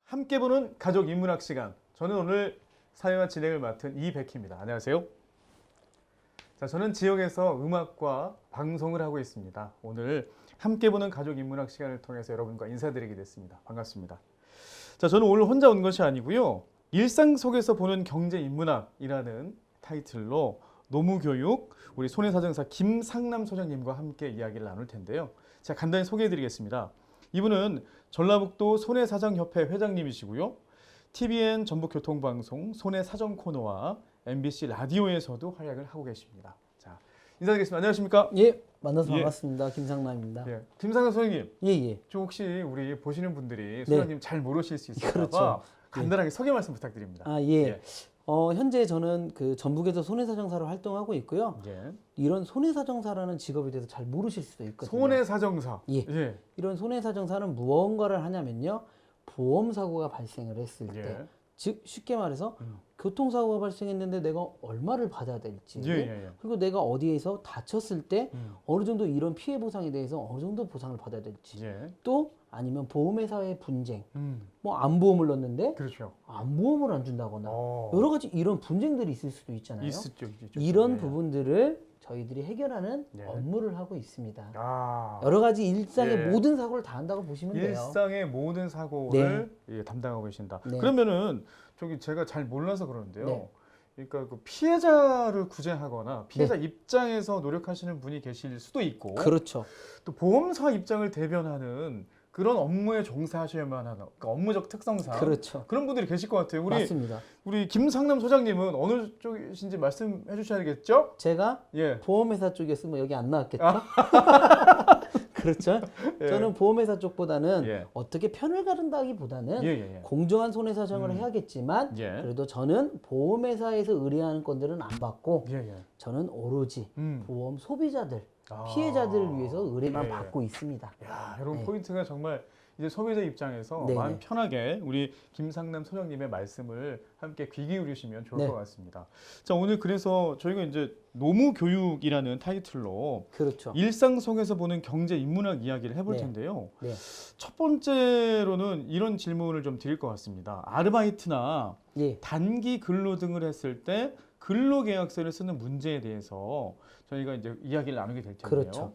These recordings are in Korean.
함께 보는 가족 인문학 시간. 저는 오늘 사회와 진행을 맡은 이백희입니다. 안녕하세요. 자, 저는 지역에서 음악과 방송을 하고 있습니다. 오늘 함께 보는 가족 인문학 시간을 통해서 여러분과 인사드리게 됐습니다. 반갑습니다. 자, 저는 오늘 혼자 온 것이 아니고요. 일상 속에서 보는 경제 인문학이라는 타이틀로 노무교육 우리 손해사정사 김상남 소장님과 함께 이야기를 나눌 텐데요. 제가 간단히 소개해드리겠습니다. 이분은 전라북도 손해사정협회 회장님이시고요. TVN 전북교통방송 손해사정 코너와 MBC 라디오에서도 활약을 하고 계십니다. 자, 인사드리겠습니다. 안녕하십니까? 예, 만나서 반갑습니다. 김상남입니다. 예, 김상남 소장님. 예. 저 혹시 우리 보시는 분들이 소장님 잘 모르실 수 있을까 봐 그렇죠. 간단하게 소개 말씀 부탁드립니다. 예. 현재 저는 그 전북에서 손해사정사로 활동하고 있고요. 예. 이런 손해사정사라는 직업에 대해서 잘 모르실 수도 있거든요. 손해사정사. 예. 이런 손해사정사는 무언가를 하냐면요. 보험사고가 발생을 했을 때, 예. 즉 쉽게 말해서 교통사고가 발생했는데 내가 얼마를 받아야 될지, 예. 그리고 내가 어디에서 다쳤을 때 어느 정도 이런 피해 보상에 대해서 어느 정도 보상을 받아야 될지, 예. 또 아니면 보험회사의 분쟁, 음. 뭐 암보험을 넣었는데 그렇죠. 암보험을 안 준다거나 여러 가지 이런 분쟁들이 있을 수도 있잖아요. 있죠. 이런 예. 부분들을 저희들이 해결하는 예. 업무를 하고 있습니다. 아. 여러 가지 일상의 예. 모든 사고를 다 한다고 보시면 돼요. 일상의 모든 사고를 예, 담당하고 계신다. 네. 그러면은 저기 제가 잘 몰라서 그러는데요. 네. 그러니까 그 피해자를 구제하거나 피해자 입장에서 노력하시는 분이 계실 수도 있고, 그렇죠. 또 보험사 입장을 대변하는 그런 업무에 종사하셔야만 하는 그러니까 업무적 특성상 그렇죠. 그런 분들이 계실 것 같아요. 맞습니다. 우리 김상남 소장님은 어느 쪽이신지 말씀해 주셔야겠죠? 제가 예. 보험회사 쪽이었으면 여기 안 나왔겠죠? 그렇죠. 예. 저는 보험회사 쪽보다는 예. 어떻게 편을 가른다기보다는 예. 공정한 손해사정을 해야겠지만 예. 그래도 저는 보험회사에서 의뢰하는 건들은 안 받고 예. 저는 오로지 보험 소비자들, 아. 피해자들을 위해서 의뢰만 예. 받고 있습니다. 야, 여러분 네. 포인트가 정말 이제 소비자 입장에서 네네. 마음 편하게 우리 김상남 소장님의 말씀을 함께 귀 기울이시면 좋을 네. 것 같습니다. 자, 오늘 그래서 저희가 이제 노무교육이라는 타이틀로 그렇죠. 일상 속에서 보는 경제 인문학 이야기를 해볼 네. 텐데요. 네. 첫 번째로는 이런 질문을 좀 드릴 것 같습니다. 아르바이트나 예. 단기 근로 등을 했을 때 근로계약서를 쓰는 문제에 대해서 저희가 이제 이야기를 나누게 될 텐데요. 그렇죠.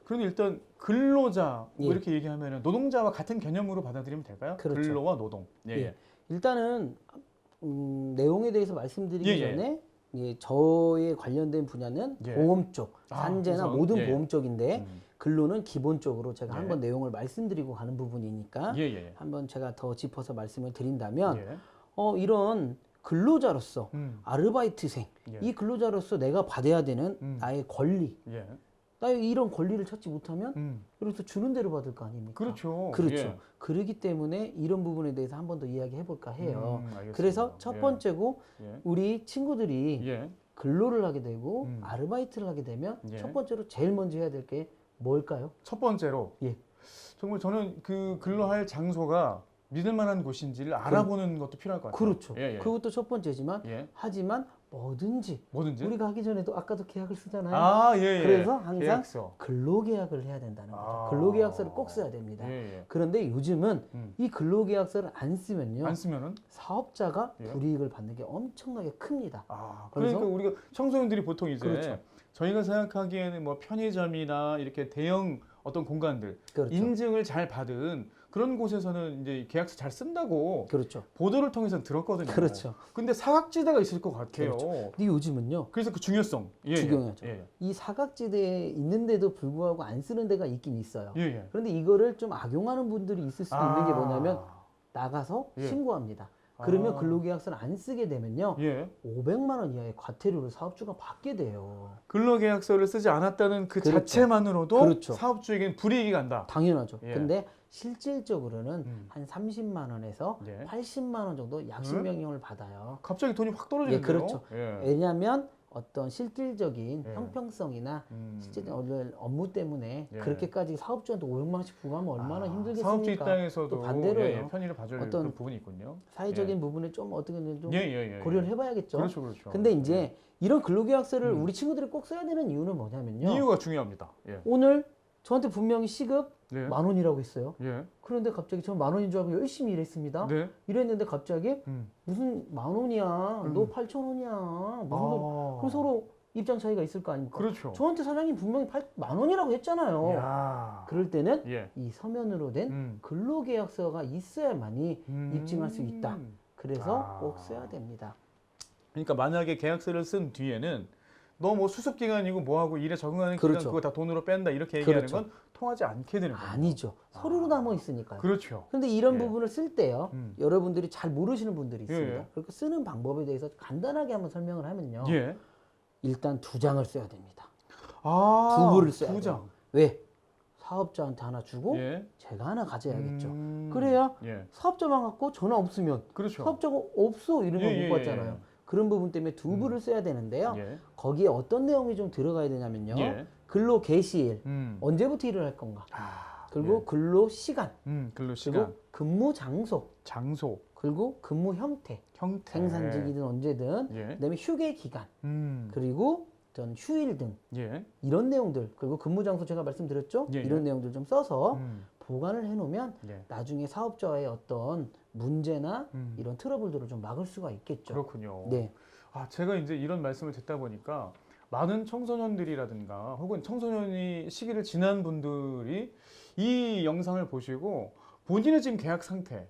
그럼 일단 근로자 뭐 예. 이렇게 얘기하면 노동자와 같은 개념으로 받아들이면 될까요? 그렇죠. 근로와 노동. 예. 일단은 내용에 대해서 말씀드리기 예. 전에 저에 관련된 분야는 예. 보험 쪽, 아, 산재나 우선, 모든 예. 보험 쪽인데 근로는 기본적으로 제가 예. 한번 내용을 말씀드리고 가는 부분이니까 예. 한번 제가 더 짚어서 말씀을 드린다면 예. 이런 근로자로서 아르바이트생 예. 이 근로자로서 내가 받아야 되는 나의 권리, 예. 나의 이런 권리를 찾지 못하면 여기서 주는 대로 받을 거 아닙니까? 그렇죠. 그렇죠. 예. 그렇기 때문에 이런 부분에 대해서 한 번 더 이야기해 볼까 해요. 알겠습니다. 그래서 첫 번째고 예. 우리 친구들이 예. 근로를 하게 되고 아르바이트를 하게 되면 예. 첫 번째로 제일 먼저 해야 될 게 뭘까요? 첫 번째로 예. 정말 저는 그 근로할 장소가 믿을 만한 곳인지를 알아보는 것도 필요할 것 같아요. 그렇죠. 예. 그것도 첫 번째지만 예. 하지만 뭐든지 우리가 하기 전에도 아까도 계약을 쓰잖아요. 아, 예. 그래서 항상 계약서. 근로계약을 해야 된다는 거죠. 아. 근로계약서를 꼭 써야 됩니다. 예. 그런데 요즘은 이 근로계약서를 안 쓰면요. 안 쓰면은 사업자가 예. 불이익을 받는 게 엄청나게 큽니다. 아, 그래서 그러니까 우리가 청소년들이 보통 이제 그렇죠. 저희가 생각하기에는 뭐 편의점이나 이렇게 대형 어떤 공간들 그렇죠. 인증을 잘 받은 그런 곳에서는 이제 계약서 잘 쓴다고 그렇죠. 보도를 통해서 들었거든요. 그렇죠. 근데 사각지대가 있을 것 같아요. 근데 요즘은요. 그래서 그 중요성. 중요하죠. 예. 이 사각지대에 있는데도 불구하고 안 쓰는 데가 있긴 있어요. 예. 그런데 이거를 좀 악용하는 분들이 있을 수도 있는 게 뭐냐면 나가서 예. 신고합니다. 그러면 아. 근로계약서를 안 쓰게 되면요. 예. 500만 원 이하의 과태료를 사업주가 받게 돼요. 근로계약서를 쓰지 않았다는 그 그렇죠. 자체만으로도 그렇죠. 사업주에게는 불이익이 간다. 당연하죠. 예. 근데 실질적으로는 한 30만 원에서 예. 80만 원 정도 약식 명령을 받아요. 갑자기 돈이 확 떨어지는데요. 예, 그렇죠. 예. 왜냐하면 어떤 실질적인 예. 형평성이나 실제 업무 때문에 예. 그렇게까지 사업주한테 500만 원씩 부과하면 얼마나 힘들겠습니까? 사업주 입장에서도 또 반대로요. 편의를 봐줄 어떤 그런 부분이 있군요. 사회적인 부분에 좀 어떻게든 좀 예. 고려를 해봐야겠죠. 그렇죠. 근데 이제 이런 근로계약서를 우리 친구들이 꼭 써야 되는 이유는 뭐냐면요. 이유가 중요합니다. 예. 오늘 저한테 분명히 시급 네. 10,000원이라고 했어요. 예. 그런데 갑자기 저 10,000원인 줄 알고 열심히 일했습니다. 네. 이랬는데 갑자기 음. 무슨 10,000원이야, 너 8,000원이야, 무슨 그럼 서로 입장 차이가 있을 거 아닙니까? 그렇죠. 저한테 사장님 분명히 10,000원이라고 했잖아요. 야. 그럴 때는 예. 이 서면으로 된 근로계약서가 있어야만이 입증할 수 있다. 그래서 꼭 써야 됩니다. 그러니까 만약에 계약서를 쓴 뒤에는 너 뭐 수습 기간이고 뭐 하고 일에 적응하는 기간 그렇죠. 그거 다 돈으로 뺀다 이렇게 얘기하는 그렇죠. 건 통하지 않게 되는 거예요. 아니죠. 서류로 남아 있으니까요. 그렇죠. 그런데 이런 예. 부분을 쓸 때요. 여러분들이 잘 모르시는 분들이 있습니다. 예. 그러니까 쓰는 방법에 대해서 간단하게 한번 설명을 하면요. 예. 일단 2장을 써야 됩니다. 아, 2부를 써야 돼요. 2장. 왜? 사업자한테 하나 주고 예. 제가 하나 가져야겠죠. 음. 그래야 예. 사업자만 갖고 전화 없으면 그렇죠. 사업자가 없어 이러면 예, 못 예, 받잖아요. 예. 그런 부분 때문에 2부를 써야 되는데요. 예. 거기에 어떤 내용이 좀 들어가야 되냐면요. 예. 근로 개시일, 음. 언제부터 일을 할 건가. 아, 그리고 예. 근로 시간, 근로 시간, 그리고 근무 장소, 장소, 그리고 근무 형태, 형태. 생산직이든 언제든, 예. 그다음에 휴게 기간, 음. 그리고 전 휴일 등 예. 이런 내용들, 그리고 근무 장소 제가 말씀드렸죠? 예, 이런 예. 내용들 좀 써서 음. 보관을 해놓으면 예. 나중에 사업자와의 어떤 문제나 음. 이런 트러블들을 좀 막을 수가 있겠죠. 그렇군요. 네, 아, 제가 이제 이런 말씀을 듣다 보니까 많은 청소년들이라든가 혹은 청소년이 시기를 지난 분들이 이 영상을 보시고 본인의 지금 계약 상태,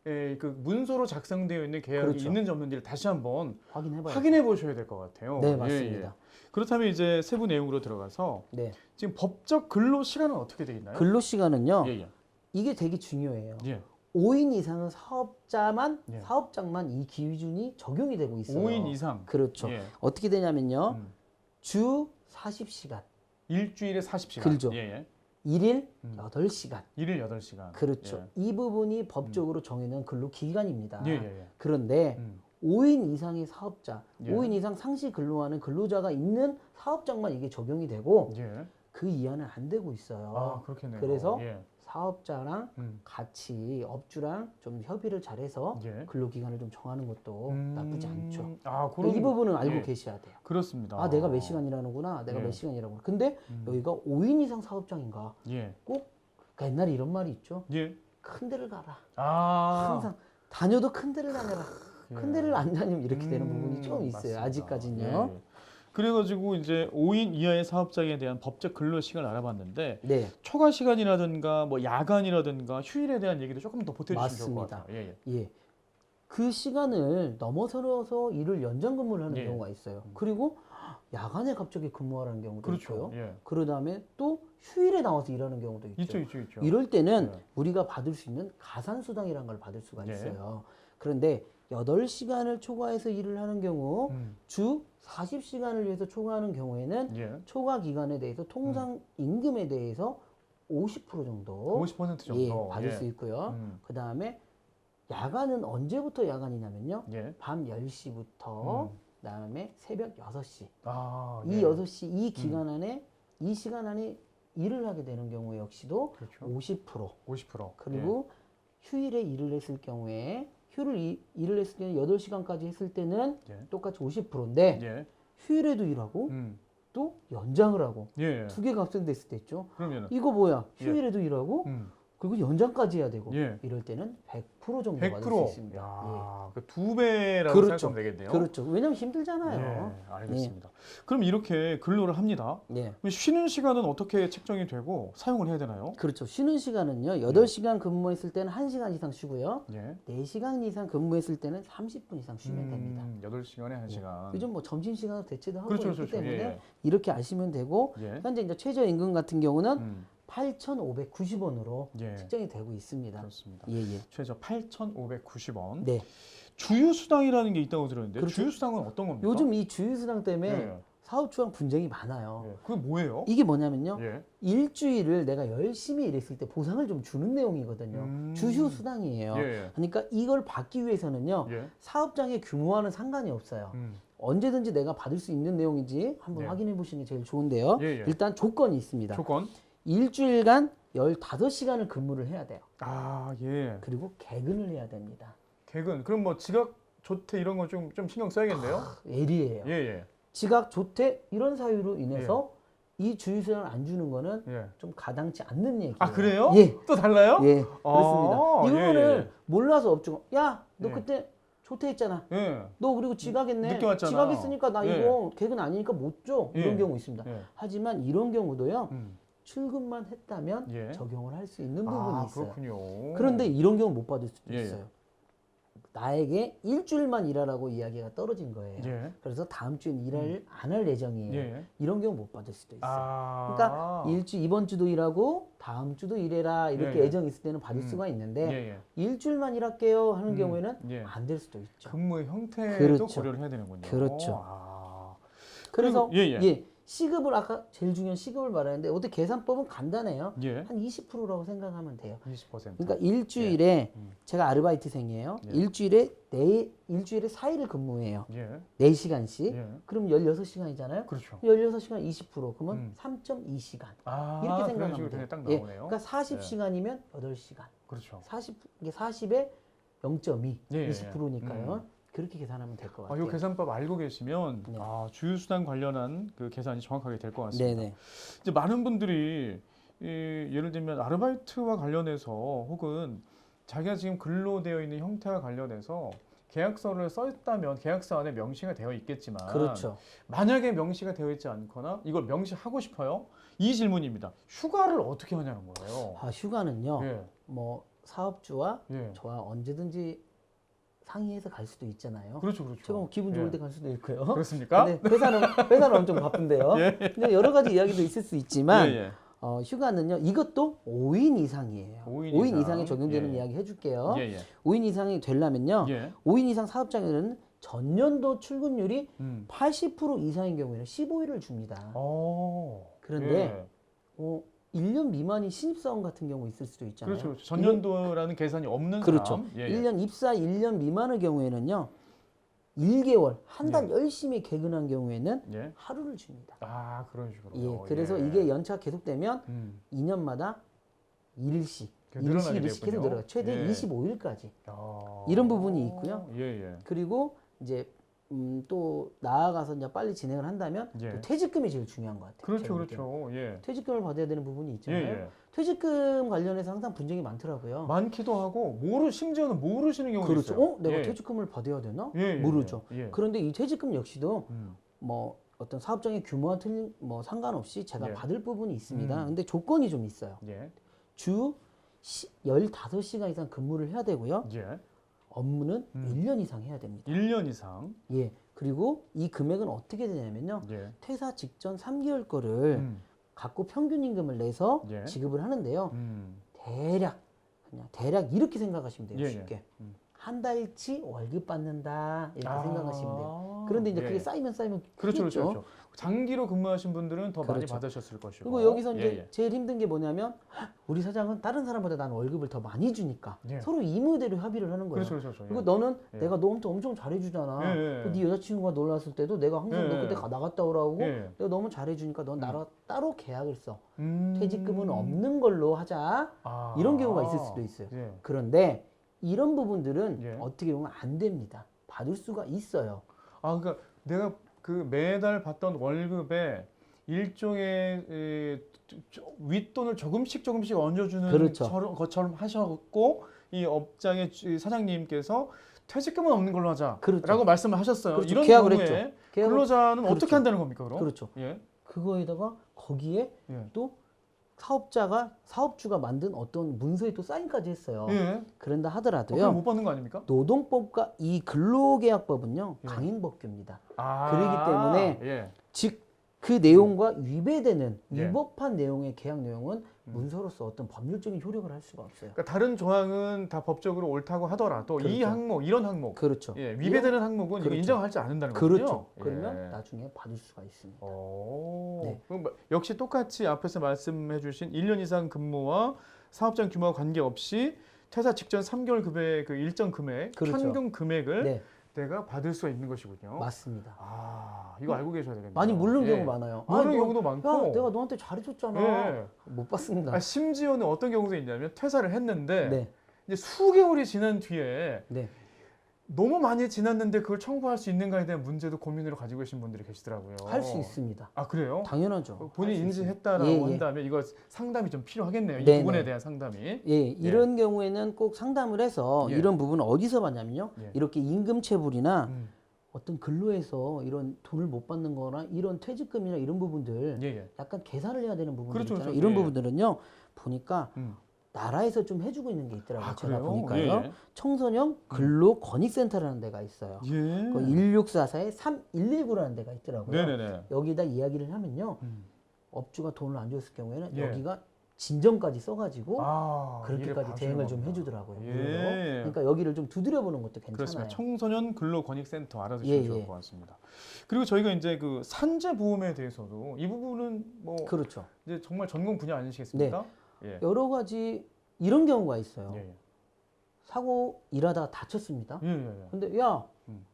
그 문서로 작성되어 있는 계약이 그렇죠. 있는지 없는지를 다시 한번 확인해봐요. 확인해 보셔야 될 것 같아요. 네, 예, 맞습니다. 예. 그렇다면 이제 세부 내용으로 들어가서 네, 지금 법적 근로 시간은 어떻게 되어 있나요? 근로 시간은요. 예, 예. 이게 되게 중요해요. 예. 5인 이상은 사업자만, 예. 사업장만 이 기준이 적용이 되고 있어요. 5인 이상. 그렇죠. 예. 어떻게 되냐면요. 음. 주 40시간, 일주일에 40시간. 그렇죠. 예, 예. 1일 음. 8시간. 일일 8시간. 그렇죠. 이 부분이 법적으로 정해놓은 근로 기간입니다. 예, 예, 예. 그런데 음. 5인 이상의 사업자, 예. 5인 이상 상시 근로하는 근로자가 있는 사업장만 이게 적용이 되고 예. 그 이하는 안 되고 있어요. 아, 그렇겠네요. 그래서 예. 사업자랑 음. 같이 업주랑 좀 협의를 잘해서 예. 근로기간을 좀 정하는 것도 나쁘지 않죠. 아, 이 부분은 알고 예. 계셔야 돼요. 그렇습니다. 아, 내가 몇 시간이라는구나. 내가 예. 몇 시간이라고. 근데 음. 여기가 5인 이상 사업장인가? 예. 꼭 그러니까 옛날에 이런 말이 있죠. 예. 큰 데를 가라. 아. 항상 다녀도 큰 데를 다녀라. 예. 큰 데를 안 다니면 이렇게 되는 부분이 좀 있어요. 맞습니다. 아직까지는요. 예, 예. 그래가지고 이제 5인 이하의 사업장에 대한 법적 근로 시간을 알아봤는데 네, 초과 시간이라든가 뭐 야간이라든가 휴일에 대한 얘기도 조금 더 보태주시면 좋을 것 맞습니다. 같아요. 예, 예. 예. 그 시간을 넘어서서 일을 연장 근무를 하는 예. 경우가 있어요. 그리고 야간에 갑자기 근무하는 경우도 그렇죠. 있고요. 예. 그 다음에 또 휴일에 나와서 일하는 경우도 있죠. 있죠. 이럴 때는 네. 우리가 받을 수 있는 가산수당이라는 걸 받을 수가 네. 있어요. 그런데 8시간을 초과해서 일을 하는 경우 음. 주 40시간을 위해서 초과하는 경우에는 예. 초과 기간에 대해서 통상 임금에 대해서 50% 정도 50% 정도 예, 받을 예. 수 있고요. 음. 그 다음에 야간은 언제부터 야간이냐면요. 예. 밤 10시부터 음. 그다음에 새벽 6시. 아, 이 예. 6시 이 기간 안에 이 시간 안에 일을 하게 되는 경우 역시도 그렇죠. 50%. 50%. 그리고 휴일에 일을 했을 경우에 일을 했을 때는 8시간까지 했을 때는 예. 똑같이 50%인데 예. 휴일에도 일하고 음. 또 연장을 하고 예. 두 개가 합성됐을 때 있죠. 그러면은 이거 뭐야? 예. 휴일에도 일하고 음. 그리고 연장까지 해야 되고 예. 이럴 때는 100% 정도 100%. 받을 수 있습니다. 야, 그 2배라고 그렇죠. 생각하면 되겠네요. 그렇죠. 왜냐면 힘들잖아요. 예, 알겠습니다. 그럼 이렇게 근로를 합니다. 네. 그럼 쉬는 시간은 어떻게 책정이 되고 사용을 해야 되나요? 그렇죠. 쉬는 시간은요. 8시간 근무했을 때는 1시간 이상 쉬고요. 예. 4시간 이상 근무했을 때는 30분 이상 쉬면 됩니다. 8시간에 1시간. 요즘 뭐 점심시간도 대체도 하고 그렇죠, 있기 그렇죠. 때문에 예, 이렇게 아시면 되고 예. 현재 이제 최저임금 같은 경우는 음, 8,590원으로 예. 측정이 되고 있습니다. 그렇습니다. 예, 예. 최저 8,590원. 네. 주유수당이라는 게 있다고 들었는데 그렇죠. 주유수당은 어떤 겁니까? 요즘 이 주유수당 때문에 예. 사업주랑 분쟁이 많아요. 예. 그게 뭐예요? 이게 뭐냐면요. 예. 일주일을 내가 열심히 일했을 때 보상을 좀 주는 내용이거든요. 주휴수당이에요. 예. 그러니까 이걸 받기 위해서는요. 예. 사업장의 규모와는 상관이 없어요. 음. 언제든지 내가 받을 수 있는 내용인지 한번 예. 확인해 보시는 게 제일 좋은데요. 예, 예. 일단 조건이 있습니다. 조건? 일주일간 15시간을 근무를 해야 돼요. 아, 예. 그리고 개근을 해야 됩니다. 개근. 그럼 뭐 지각, 조퇴 이런 거 좀 신경 써야겠네요? 예리해요. 예, 예. 지각, 조퇴 이런 사유로 인해서 이 주휴수당을 안 주는 거는 예. 좀 가당치 않는 얘기예요. 아 그래요? 예. 또 달라요? 예, 아, 그렇습니다. 이거를 예. 몰라서 업주가 야, 너 예. 그때 조퇴했잖아. 예. 너 그리고 지각했네. 늦게 왔잖아. 지각했으니까 나 예. 이거 계획은 아니니까 못 줘. 이런 예. 경우 있습니다. 예. 하지만 이런 경우도요. 음. 출근만 했다면 예. 적용을 할 수 있는 부분이 아, 있어요. 그렇군요. 그런데 이런 경우 못 받을 수도 예, 예. 있어요. 나에게 일주일만 일하라고 이야기가 떨어진 거예요. 예. 그래서 다음 주엔 일을 안 할 예정이에요. 예. 이런 경우 못 받을 수도 있어요. 아. 그러니까 이번 주도 일하고 다음 주도 일해라 이렇게 예, 예. 애정이 있을 때는 받을 수가 있는데 예, 예. 일주일만 일할게요 하는 경우에는 예. 안 될 수도 있죠. 근무의 형태도 그렇죠. 고려를 해야 되는군요. 그렇죠. 아. 그래서 그리고- 예, 예. 시급을 아까 제일 중요한 시급을 말하는데 어떻게 계산법은 간단해요. 예. 한 20%라고 생각하면 돼요. 20%. 그러니까 일주일에 음. 제가 아르바이트생이에요. 예. 일주일에 4일을 근무해요. 예. 4시간씩. 예. 그럼 16시간이잖아요. 그렇죠. 16시간 20% 그러면 음. 3.2시간. 아, 이렇게 그런 생각하면 식으로 돼요. 그냥 딱 예, 나오네요. 그러니까 40시간이면 8시간. 그렇죠. 이게 40에 0.2, 예, 예, 예. 20%니까요. 그렇게 계산하면 될 것 아, 같아요. 이 계산법 알고 계시면 네. 주휴수당 관련한 그 계산이 정확하게 될 것 같습니다. 네네. 이제 많은 분들이 예를 들면 아르바이트와 관련해서 혹은 자기가 지금 근로되어 있는 형태와 관련해서 계약서를 썼다면 계약서 안에 명시가 되어 있겠지만 그렇죠. 만약에 명시가 되어 있지 않거나 이걸 명시하고 싶어요. 이 질문입니다. 휴가를 어떻게 하냐는 거예요. 휴가는요. 예, 뭐 사업주와 예. 저와 언제든지 상의해서 갈 수도 있잖아요. 그렇죠, 그렇죠. 제가 뭐 기분 좋을 예. 때 갈 수도 있고요. 그렇습니까? 근데 회사는 엄청 바쁜데요. 예. 근데 여러 가지 이야기도 있을 수 있지만 예, 예. 휴가는요. 이것도 5인 이상이에요. 5인 이상. 이상이 적용되는 예. 이야기 해줄게요. 예, 예. 5인 이상이 되려면요. 예. 5인 이상 사업장에는 전년도 출근율이 음. 80% 이상인 경우에는 15일을 줍니다. 그런데 예. 1년 미만인 신입사원 같은 경우 있을 수도 있잖아요. 그렇죠, 그렇죠. 전년도라는 계산이 없는 그렇죠. 사람. 예, 예. 1년 미만의 경우에는요. 1개월, 한 달 예. 열심히 개근한 경우에는 예. 하루를 줍니다. 아, 그런 식으로. 예, 그래서 이게 연차 계속되면 2년마다 1일씩, 계속 늘어나게 1일씩 계속 되었군요. 늘어요. 최대 예. 25일까지. 아. 이런 부분이 있고요. 예, 예. 그리고 이제 또 나아가서 이제 빨리 진행을 한다면 예. 또 퇴직금이 제일 중요한 것 같아요. 그렇죠, 제가 볼 그렇죠. 예. 퇴직금을 받아야 되는 부분이 예, 있잖아요. 예. 퇴직금 관련해서 항상 분쟁이 많더라고요. 많기도 하고 심지어는 모르시는 경우도 그렇죠. 있어요. 내가 예. 퇴직금을 받아야 되나? 예, 예, 모르죠. 예. 그런데 이 퇴직금 역시도 음. 뭐 어떤 사업장의 규모와 틀린 뭐 상관없이 제가 예. 받을 부분이 있습니다. 음. 근데 조건이 좀 있어요. 예. 주 15시간 이상 근무를 해야 되고요. 예. 업무는 1년 이상 해야 됩니다. 1년 이상. 예. 그리고 이 금액은 어떻게 되냐면요. 예. 퇴사 직전 3개월 거를 음. 갖고 평균 임금을 내서 예. 지급을 하는데요. 음. 대략 이렇게 생각하시면 돼요. 예, 예. 쉽게. 음. 한 달치 월급 받는다 이렇게 생각하시면 돼요. 아. 그런데 이제 예. 그게 쌓이면 그렇죠, 크겠죠. 그렇죠, 그렇죠. 장기로 근무하신 분들은 더 많이 그렇죠. 받으셨을 것이고. 그리고 여기서 이제 예, 예. 제일 힘든 게 뭐냐면 우리 사장은 다른 사람보다 난 월급을 더 많이 주니까 예. 서로 이무대로 협의를 하는 거예요. 그렇죠, 그렇죠. 그리고 너는 예. 내가 너한테 엄청 잘해주잖아. 예, 예. 네 여자친구가 놀러 왔을 때도 내가 항상 예, 너 그때 예. 나갔다 오라고 예. 내가 너무 잘해주니까 넌 나랑 따로 계약을 써. 음. 퇴직금은 없는 걸로 하자. 아. 이런 경우가 있을 수도 있어요. 예. 그런데 이런 부분들은 예. 어떻게 보면 안 됩니다. 받을 수가 있어요. 아, 그러니까 내가 그 매달 받던 월급에 일종의 윗돈을 조금씩 얹어주는 그렇죠. 것처럼 하셨고 이 업장의 사장님께서 퇴직금은 없는 걸로 하자라고 그렇죠. 말씀을 하셨어요. 그렇죠. 이런 계약을 경우에 했죠. 계약을- 근로자는 그렇죠. 어떻게 한다는 겁니까, 그럼? 그렇죠. 예. 그거에다가 거기에 예. 또 사업주가 만든 어떤 문서에 또 사인까지 했어요. 예. 그런다 그럼 하더라도요. 못 받는 거 아닙니까? 노동법과 이 근로계약법은요. 예. 강행법규입니다. 아. 그러기 때문에 예. 즉 그 내용과 위배되는 예. 위법한 내용의 계약 내용은 문서로서 어떤 법률적인 효력을 할 수가 없어요. 그러니까 다른 조항은 다 법적으로 옳다고 하더라도 이 그렇죠. 항목, 이런 항목, 그렇죠. 예, 위배되는 항목은 이거 그렇죠. 인정하지 않는다는 거군요. 그렇죠. 예. 그러면 나중에 받을 수가 있습니다. 오. 네. 그럼 역시 똑같이 앞에서 말씀해주신 1년 이상 근무와 사업장 규모와 관계없이 퇴사 직전 3개월 급의 그 일정 금액, 그렇죠. 평균 금액을 네, 내가 받을 수가 있는 것이군요. 맞습니다. 아, 이거 알고 계셔야 되겠네요. 많이 모르는 예. 경우 많아요. 모르는 너- 경우도 많고. 야, 내가 너한테 잘해줬잖아. 예. 못 받습니다. 아, 심지어는 어떤 경우도 있냐면 퇴사를 했는데 네, 이제 수개월이 지난 뒤에 네. 너무 많이 지났는데 그걸 청구할 수 있는가에 대한 문제도 고민으로 가지고 계신 분들이 계시더라고요. 할 수 있습니다. 아 그래요? 당연하죠. 본인이 할수 있습니다. 인지했다라고 예, 예. 한다면 이거 상담이 좀 필요하겠네요. 이 네, 부분에 네. 대한 상담이. 예, 이런 경우에는 꼭 상담을 해서 예. 이런 부분은 어디서 받냐면요. 예. 이렇게 임금체불이나 음. 어떤 근로에서 이런 돈을 못 받는 거나 이런 퇴직금이나 이런 부분들 예, 예. 약간 계산을 해야 되는 부분들 그렇죠, 있잖아요. 그렇죠. 이런 예. 부분들은요. 보니까 음. 나라에서 좀 해주고 있는 게 있더라고요. 아, 제가 그래요? 보니까요. 예, 예. 청소년 근로권익센터라는 데가 있어요. 예. 그 1644에 3119라는 데가 있더라고요. 네네네. 여기다 이야기를 하면요. 음. 업주가 돈을 안 줬을 경우에는 예. 여기가 진정까지 써가지고 아, 일을 그렇게까지 봐주는 대응을 좀 거구나. 해주더라고요. 예. 무료로. 그러니까 여기를 좀 두드려보는 것도 괜찮아요. 그렇습니다. 청소년 근로권익센터 알아두시면 예, 좋을 예. 것 같습니다. 그리고 저희가 이제 그 산재 보험에 대해서도 이 부분은 뭐 그렇죠. 이제 정말 전공 분야 아니시겠습니까? 예. 여러 가지 이런 경우가 있어요. 예, 예. 사고 일하다가 다쳤습니다. 예, 예, 예. 근데 야,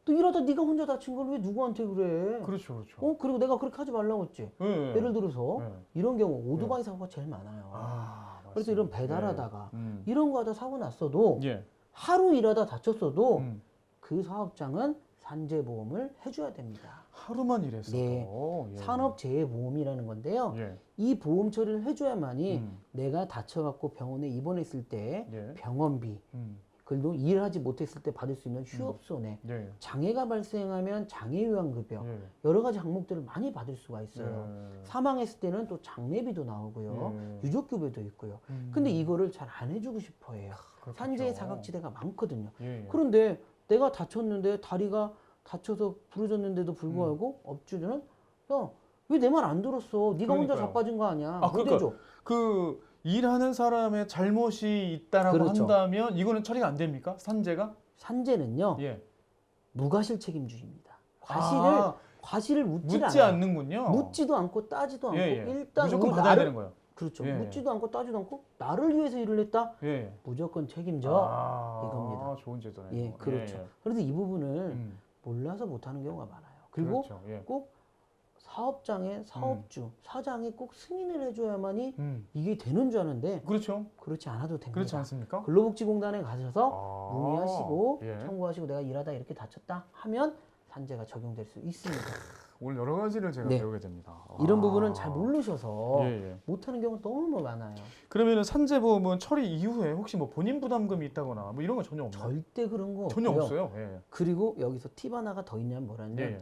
너 일하다 네가 혼자 다친 걸 왜 누구한테 그래? 그렇죠, 그렇죠. 그리고 내가 그렇게 하지 말라고 했지. 예, 예. 예를 들어서 예. 이런 경우 오토바이 사고가 제일 많아요. 아, 그래서 맞습니다. 이런 배달하다가 예. 이런 거 하다 사고 났어도 예. 하루 일하다 다쳤어도 음. 그 사업장은 산재보험을 해줘야 됩니다. 하루만 일했어도. 네. 예. 산업재해보험이라는 건데요. 예. 이 보험 처리를 해줘야만이 음. 내가 다쳐갖고 병원에 입원했을 때 예. 병원비, 음. 그리고 일하지 못했을 때 받을 수 있는 휴업손해, 예. 장애가 발생하면 장애요양급여, 예. 여러 가지 항목들을 많이 받을 수가 있어요. 예. 사망했을 때는 또 장례비도 나오고요. 예. 유족급여도 있고요. 음. 근데 이거를 잘 안 해주고 싶어 해요. 그렇겠죠. 산재의 사각지대가 많거든요. 예. 예. 그런데 내가 다쳤는데 다리가 다쳐서 부러졌는데도 불구하고 업주는 야, 왜 내 말 안 들었어? 네가 혼자 그러니까요. 자빠진 거 아니야? 아, 못 그러니까 해줘. 그 일하는 사람의 잘못이 있다라고 그렇죠. 한다면 이거는 처리가 안 됩니까? 산재가? 산재는요. 예. 무과실 책임주의입니다. 아, 과실을 묻지 묻지 않아요. 않는군요. 묻지도 않고 따지도 않고 예, 예. 일단 무조건 우리 받아야 나를- 되는 거예요. 그렇죠. 예, 예. 묻지도 않고 따지도 않고 나를 위해서 일을 했다. 예. 무조건 책임져. 아, 이겁니다. 좋은 제도네요. 예, 그렇죠. 예, 예. 그런데 이 부분을 음, 몰라서 못하는 경우가 많아요. 그리고 그렇죠. 예. 꼭 사업장의 사업주, 사장이 꼭 승인을 해줘야만이 음, 이게 되는 줄 아는데 그렇죠. 그렇지 않아도 됩니다. 그렇지 않습니까? 근로복지공단에 가셔서 아, 문의하시고 예. 청구하시고 내가 일하다 이렇게 다쳤다 하면 산재가 적용될 수 있습니다. 오늘 여러 가지를 제가 네. 배우게 됩니다. 이런 아. 부분은 잘 모르셔서 예, 예. 못하는 경우가 너무 많아요. 그러면은 산재보험은 처리 이후에 혹시 뭐 본인 부담금이 있다거나 뭐 이런 건 전혀 없나요? 절대 그런 거 전혀 없고요. 없어요. 예. 그리고 여기서 팁 하나가 더 있냐면 뭐라면 예. 예.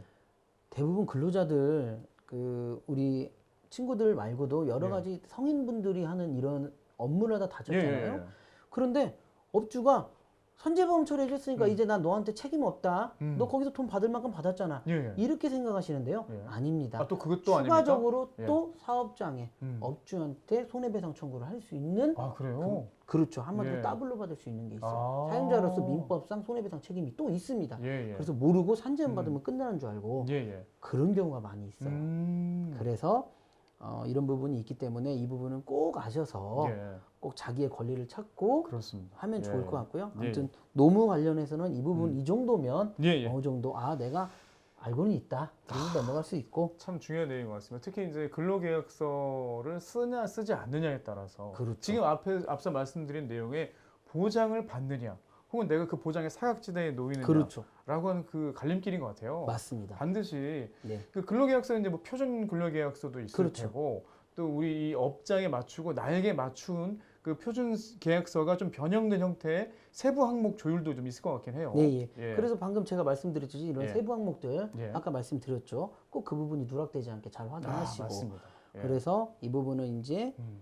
대부분 근로자들 그 우리 친구들 말고도 여러 예. 가지 성인분들이 하는 이런 업무를 하다 예, 다쳤잖아요. 예, 예. 그런데 업주가 산재보험 처리해줬으니까 이제 나 너한테 책임 없다. 음. 너 거기서 돈 받을 만큼 받았잖아. 예, 예. 이렇게 생각하시는데요. 예. 아닙니다. 아, 또 그것도 아닙니까? 추가적으로 예. 또 사업장에 음. 업주한테 손해배상 청구를 할 수 있는 아, 그래요? 그렇죠. 한마디로 예. 더블로 받을 수 있는 게 있어요. 아. 사용자로서 민법상 손해배상 책임이 또 있습니다. 예, 예. 그래서 모르고 산재만 받으면 끝나는 줄 알고 예, 예. 그런 경우가 많이 있어요. 음. 그래서 이런 부분이 있기 때문에 이 부분은 꼭 아셔서 예. 꼭 자기의 권리를 찾고 그렇습니다. 하면 예. 좋을 것 같고요. 예, 아무튼 노무 관련해서는 이 부분 이 정도면 예, 예. 어느 정도 내가 알고는 있다. 그리고 넘어갈 수 있고. 참 중요한 내용인 것 같습니다. 특히 이제 근로계약서를 쓰냐 쓰지 않느냐에 따라서 그렇죠. 지금 앞서 말씀드린 내용에 보장을 받느냐 혹은 내가 그 보장의 사각지대에 놓이느냐라고 그렇죠. 하는 그 갈림길인 것 같아요. 맞습니다. 반드시 네. 그 근로계약서는 이제 뭐 표준 근로계약서도 있을 그렇죠. 테고 또 우리 이 업장에 맞추고 나에게 맞춘 그 표준 계약서가 좀 변형된 형태의 세부 항목 조율도 좀 있을 것 같긴 해요. 네, 예. 예. 그래서 방금 제가 말씀드렸듯이 이런 예. 세부 항목들 예. 아까 말씀드렸죠. 꼭 그 부분이 누락되지 않게 잘 확인하시고. 맞습니다. 예. 그래서 이 부분은 이제 음.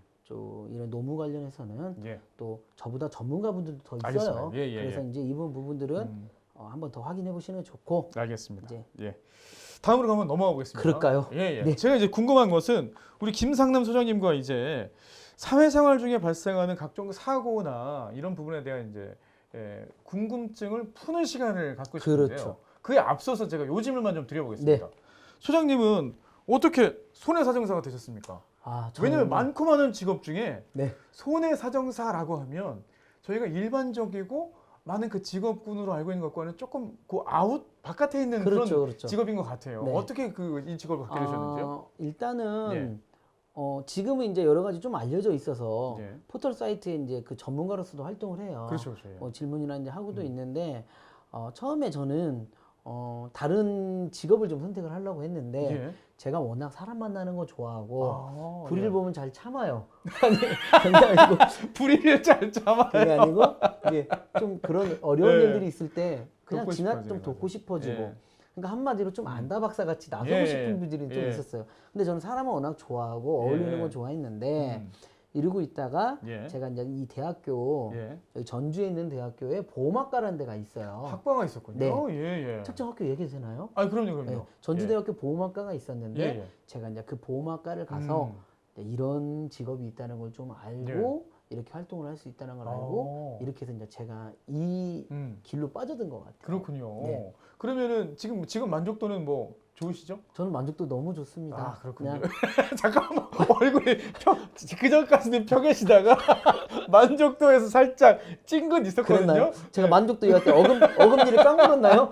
이런 노무 관련해서는 예. 또 저보다 전문가분들도 더 있어요. 알겠습니다. 예, 예, 그래서 예. 이제 이번 부분들은 음. 한번 더 확인해 보시는 게 좋고. 알겠습니다. 이제 예. 다음으로 한번 넘어가 보겠습니다. 그럴까요? 예, 예. 네. 제가 이제 궁금한 것은 우리 김상남 소장님과 이제 사회생활 중에 발생하는 각종 사고나 이런 부분에 대한 이제 궁금증을 푸는 시간을 갖고 싶은데요. 그렇죠. 그에 앞서서 제가 요 질문만 좀 드려보겠습니다. 네. 소장님은 어떻게 손해사정사가 되셨습니까? 왜냐하면 많고 많은 직업 중에 네. 손해사정사라고 하면 저희가 일반적이고 많은 그 직업군으로 알고 있는 것과는 조금 그 아웃 바깥에 있는 그렇죠, 그런 그렇죠. 직업인 것 같아요. 네. 어떻게 이 직업을 갖게 되셨는지요? 일단은 지금은 이제 여러 가지 좀 알려져 있어서 예. 포털 사이트에 이제 그 전문가로서도 활동을 해요. 그렇죠, 그렇죠. 예. 질문이나 이제 하고도 있는데 처음에 저는 다른 직업을 좀 선택을 하려고 했는데 예. 제가 워낙 사람 만나는 거 좋아하고 아, 불의를 예. 보면 잘 참아요. 아니, 그게 아니고 불의를 잘 참아요. 그게 아니고 이게 좀 그런 어려운 예. 일들이 있을 때 그냥 돕고 지나 싶어지고. 좀 돕고 싶어지고 예. 그러니까 한마디로 좀 안다박사 같이 나서고 예. 싶은 분들이 좀 예. 있었어요. 근데 저는 사람을 워낙 좋아하고 어울리는 예. 건 좋아했는데 음. 이러고 있다가 예. 제가 이제 이 대학교 예. 여기 전주에 있는 대학교에 보험학과라는 데가 있어요. 학과가 있었군요. 네. 예, 예. 특정 학교 얘기해도 되나요? 아, 그럼요. 네, 예. 전주대학교 보험학과가 있었는데 예, 예. 제가 이제 그 보험학과를 가서 이제 이런 직업이 있다는 걸 좀 알고 이렇게 활동을 할 수 있다는 걸 알고 이렇게 해서 이제 제가 이 길로 빠져든 것 같아요. 그렇군요. 네. 그러면은 지금 만족도는 뭐 좋으시죠? 저는 만족도 너무 좋습니다. 아, 그렇군요. 그냥 잠깐만, 얼굴이 그전까지는 펴 계시다가 만족도에서 살짝 찡긋 있었거든요. 그랬나요? 제가 만족도 이야기할 때 어금니를 깡물었나요?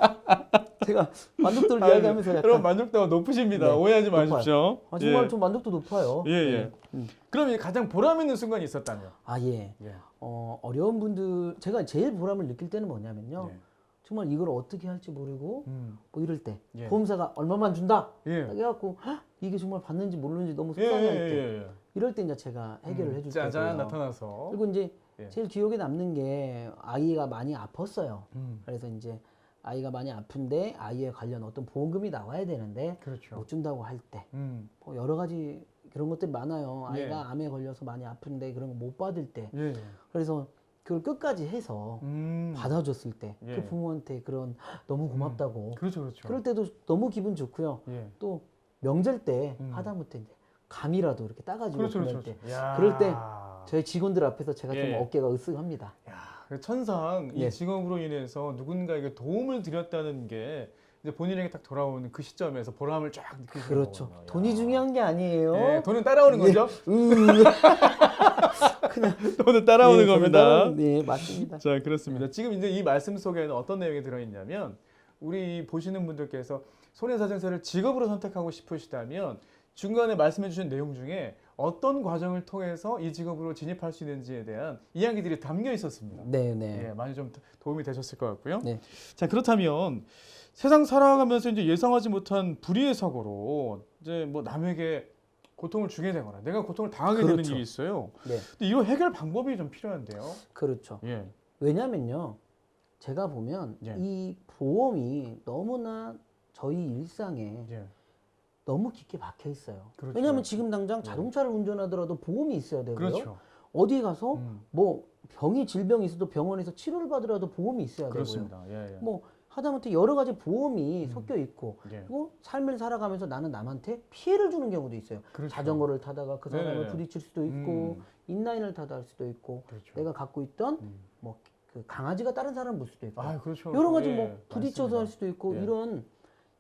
제가 만족도를 이야기하면서 약간 여러분 만족도가 높으십니다. 네, 오해하지 높아요. 마십시오. 정말 예. 좀 만족도 높아요. 예, 예. 네. 그럼 이제 가장 보람 있는 순간이 있었다면? 예. 예. 어려운 분들 제가 제일 보람을 느낄 때는 뭐냐면요. 예. 정말 이걸 어떻게 할지 모르고 뭐 이럴 때 예. 보험사가 얼마만 준다 예. 딱 해갖고 헉, 이게 정말 받는지 모르는지 너무 예, 속상할 때 예. 이럴 때 이제 제가 해결을 해줄 때고요. 짜잔 나타나서. 그리고 이제 예. 제일 기억에 남는 게 아이가 많이 아팠어요. 음. 그래서 이제 아이가 많이 아픈데 아이에 관련 어떤 보험금이 나와야 되는데 그렇죠. 못 준다고 할 때 뭐 음. 여러 가지 그런 것들이 많아요. 예. 아이가 암에 걸려서 많이 아픈데 그런 거 못 받을 때 예. 그래서 그걸 끝까지 해서 받아줬을 때 그 예. 부모한테 그런 너무 고맙다고 그렇죠, 그렇죠. 그럴 때도 너무 기분 좋고요. 예. 또 명절 때 하다못해 이제 감이라도 이렇게 따가지고 그렇죠, 보낼 그렇죠. 때 야. 그럴 때 저희 직원들 앞에서 제가 예. 좀 어깨가 으쓱합니다. 야, 천상 이 네. 직업으로 인해서 누군가에게 도움을 드렸다는 게 이제 본인에게 딱 돌아오는 그 시점에서 보람을 쫙 느끼시는 그렇죠. 거군요. 돈이 야. 중요한 게 아니에요. 예, 돈은 따라오는 예. 거죠? 돈은 따라오는 네, 겁니다. 네, 맞습니다. 자, 그렇습니다. 지금 이제 이 말씀 속에는 어떤 내용이 들어있냐면 우리 보시는 분들께서 손해사정세를 직업으로 선택하고 싶으시다면 중간에 말씀해 주신 내용 중에 어떤 과정을 통해서 이 직업으로 진입할 수 있는지에 대한 이야기들이 담겨 있었습니다. 네, 네. 예, 많이 좀 도움이 되셨을 것 같고요. 네. 자, 그렇다면 세상 살아가면서 이제 예상하지 못한 불의의 사고로 이제 뭐 남에게 고통을 주게 되거나 내가 고통을 당하게 되는 그렇죠. 일이 있어요. 네. 근데 이런 해결 방법이 좀 필요한데요. 그렇죠. 예. 왜냐면요. 제가 보면 예. 이 보험이 너무나 저희 일상에 예. 너무 깊게 박혀 있어요. 그렇죠. 왜냐하면 지금 당장 자동차를 운전하다라도 보험이 있어야 되고요. 그렇죠. 어디 가서 음. 뭐 질병이 있어도 병원에서 치료를 받으라도 보험이 있어야 그렇습니다. 예, 예. 되고요. 뭐 하다못해 여러 가지 보험이 섞여 있고 예. 그리고 삶을 살아가면서 나는 남한테 피해를 주는 경우도 있어요. 그렇죠. 자전거를 타다가 그 사람을 네네네. 부딪힐 수도 있고 인라인을 타다 할 수도 있고 그렇죠. 내가 갖고 있던 뭐 그 강아지가 다른 사람을 물 수도 있고 아, 그렇죠. 여러 가지 예, 뭐 부딪혀서 맞습니다. 할 수도 있고 예. 이런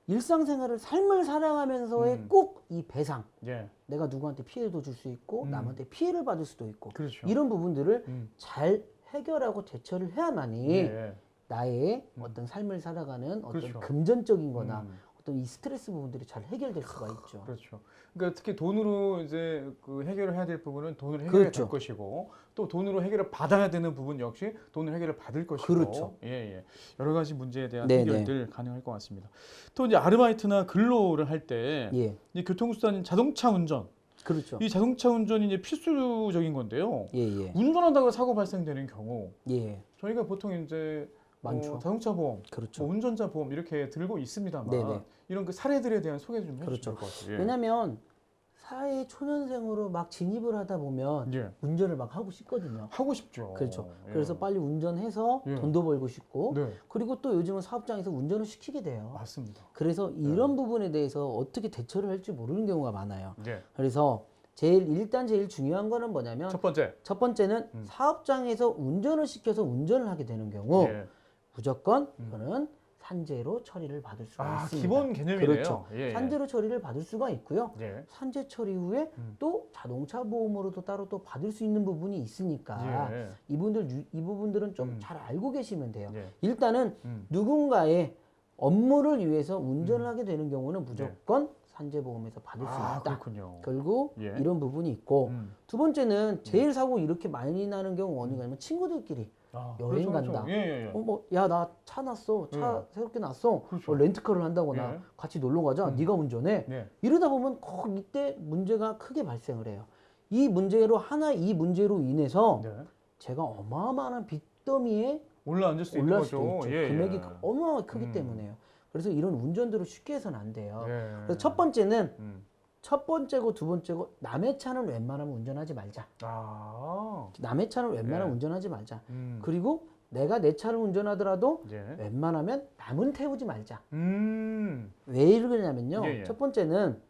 일상생활을 삶을 살아가면서의 꼭 이 배상 예. 내가 누구한테 피해도 줄 수 있고 남한테 피해를 받을 수도 있고 그렇죠. 이런 부분들을 음. 잘 해결하고 대처를 해야만이 예. 나의 어떤 삶을 살아가는 어떤 그렇죠. 금전적인 거나 어떤 이 스트레스 부분들이 잘 해결될 수가 있죠. 그렇죠. 그러니까 특히 돈으로 이제 그 해결을 해야 될 부분은 돈으로 해결해야 그렇죠. 될 것이고 또 돈으로 해결을 받아야 되는 부분 역시 돈으로 해결을 받을 것이고 그렇죠. 예, 예. 여러 가지 문제에 대한 네, 해결들 가능할 것 같습니다. 또 이제 아르바이트나 근로를 할 때 예, 이 교통수단인 자동차 운전 그렇죠. 이 자동차 운전이 이제 필수적인 건데요. 예, 예, 운전하다가 사고 발생되는 경우 예, 저희가 보통 이제 많죠. 자동차 보험, 그렇죠. 뭐 운전자 보험 이렇게 들고 있습니다만 네네. 이런 그 사례들에 대한 소개 좀 해주시면 그렇죠. 될 것 같아요. 예. 왜냐하면 사회 초년생으로 막 진입을 하다 보면 예. 운전을 막 하고 싶거든요. 하고 싶죠. 그렇죠. 예. 그래서 빨리 운전해서 예. 돈도 벌고 싶고 네, 그리고 또 요즘은 사업장에서 운전을 시키게 돼요. 맞습니다. 그래서 이런 부분에 대해서 어떻게 대처를 할지 모르는 경우가 많아요. 예. 그래서 일단 제일 중요한 거는 뭐냐면 첫 번째. 첫 번째는 사업장에서 운전을 시켜서 운전을 하게 되는 경우 예. 무조건 이거는 산재로 처리를 받을 수가 아, 있습니다. 기본 개념이네요. 그렇죠. 예, 예. 산재로 처리를 받을 수가 있고요. 예. 산재 처리 후에 또 자동차 보험으로도 따로 또 받을 수 있는 부분이 있으니까 예. 이 부분들은 좀 잘 알고 계시면 돼요. 예. 일단은 누군가의 업무를 위해서 운전을 하게 되는 경우는 네. 무조건 산재보험에서 받을 수 아, 있다. 그렇군요. 결국 예. 이런 부분이 있고 두 번째는 제일 사고 이렇게 많이 나는 경우 어디가 냐면 친구들끼리 아, 여행 그렇죠, 간다. 그렇죠. 예, 예, 예. 뭐 야 나 차 났어. 차 새롭게 났어. 그렇죠. 뭐 렌트카를 한다거나 예. 같이 놀러 가자. 네가 운전해. 네. 이러다 보면 꼭 이때 문제가 크게 발생을 해요. 이 문제로 인해서 네. 제가 어마어마한 빚더미에 올라앉을 수 있는 올라갈 거죠. 수도 있죠. 예, 금액이 예. 어마어마하게 크기 때문에요. 그래서 이런 운전들을 쉽게 해서는 안 돼요. 예. 그래서 첫 번째는 음. 첫 번째고 두 번째고 남의 차는 웬만하면 운전하지 말자. 아. 남의 차는 웬만하면 예. 운전하지 말자. 음. 그리고 내가 내 차를 운전하더라도 예. 웬만하면 남은 태우지 말자. 음. 왜 이러냐면요. 예, 예. 첫 번째는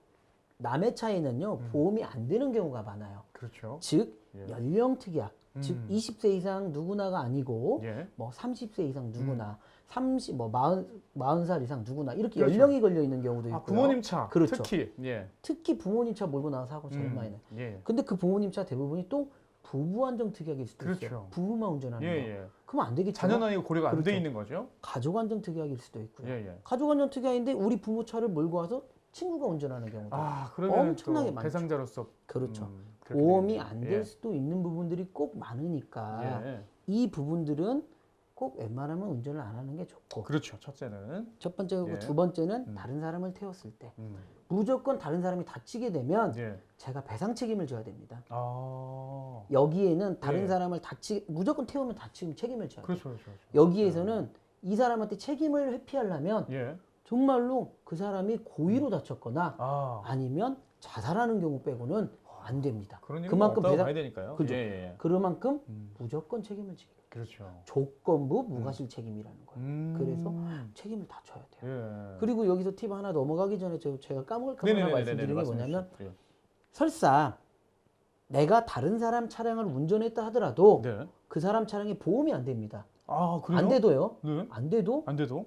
남의 차에는요 보험이 안 되는 경우가 많아요. 그렇죠. 즉 예. 연령 특약, 즉 20세 이상 누구나가 아니고 예. 뭐 30세 이상 누구나, 40살 이상 누구나 이렇게 그렇죠. 연령이 걸려 있는 경우도 있고요. 아, 부모님 차. 그렇죠. 특히. 예. 특히 부모님 차 몰고 나서 사고 제일 많이 나요. 예. 근데 그 부모님 차 대부분이 또 부부 안정 특약일 수도 그렇죠. 있어요. 부부만 운전하는 예, 거. 예. 그러면 안 되겠죠. 자녀 나이가 고려가 안 돼 그렇죠. 있는 거죠? 가족 안정 특약일 수도 있고요. 예, 예. 가족 안정 특약인데 우리 부모 차를 몰고 와서 친구가 운전하는 경우도 아, 그러면 엄청나게 또 많죠. 대상자로서 그렇죠. 그렇게 보험이 되겠네요. 안 될 예. 수도 있는 부분들이 꼭 많으니까 예. 이 부분들은 꼭 웬만하면 운전을 안 하는 게 좋고 그렇죠. 첫째는 첫 번째고 예. 두 번째는 다른 사람을 태웠을 때 음. 무조건 다른 사람이 다치게 되면 예. 제가 배상 책임을 져야 됩니다. 아. 여기에는 다른 예. 사람을 무조건 태우면 다치면 책임을 져야 돼요. 그렇죠. 그렇죠. 그렇죠. 여기에서는 이 사람한테 책임을 회피하려면 예. 정말로 그 사람이 고의로 다쳤거나 아. 아니면 자살하는 경우 빼고는 안 됩니다. 그런 일은 그만큼 없다고 배상 봐야 되니까요. 그죠. 예, 예, 예. 그만큼 무조건 책임을 지게 돼요. 그렇죠. 조건부 무과실 책임이라는 거예요. 음. 그래서 책임을 다 져야 돼요. 예. 그리고 여기서 팁 하나 넘어가기 전에 제가 까먹을까 봐 말씀드리는 게 뭐냐면 예. 설사 내가 다른 사람 차량을 운전했다 하더라도 네. 그 사람 차량에 보험이 안 됩니다. 아, 그래요? 안 돼도요. 네. 안 돼도 안 돼도?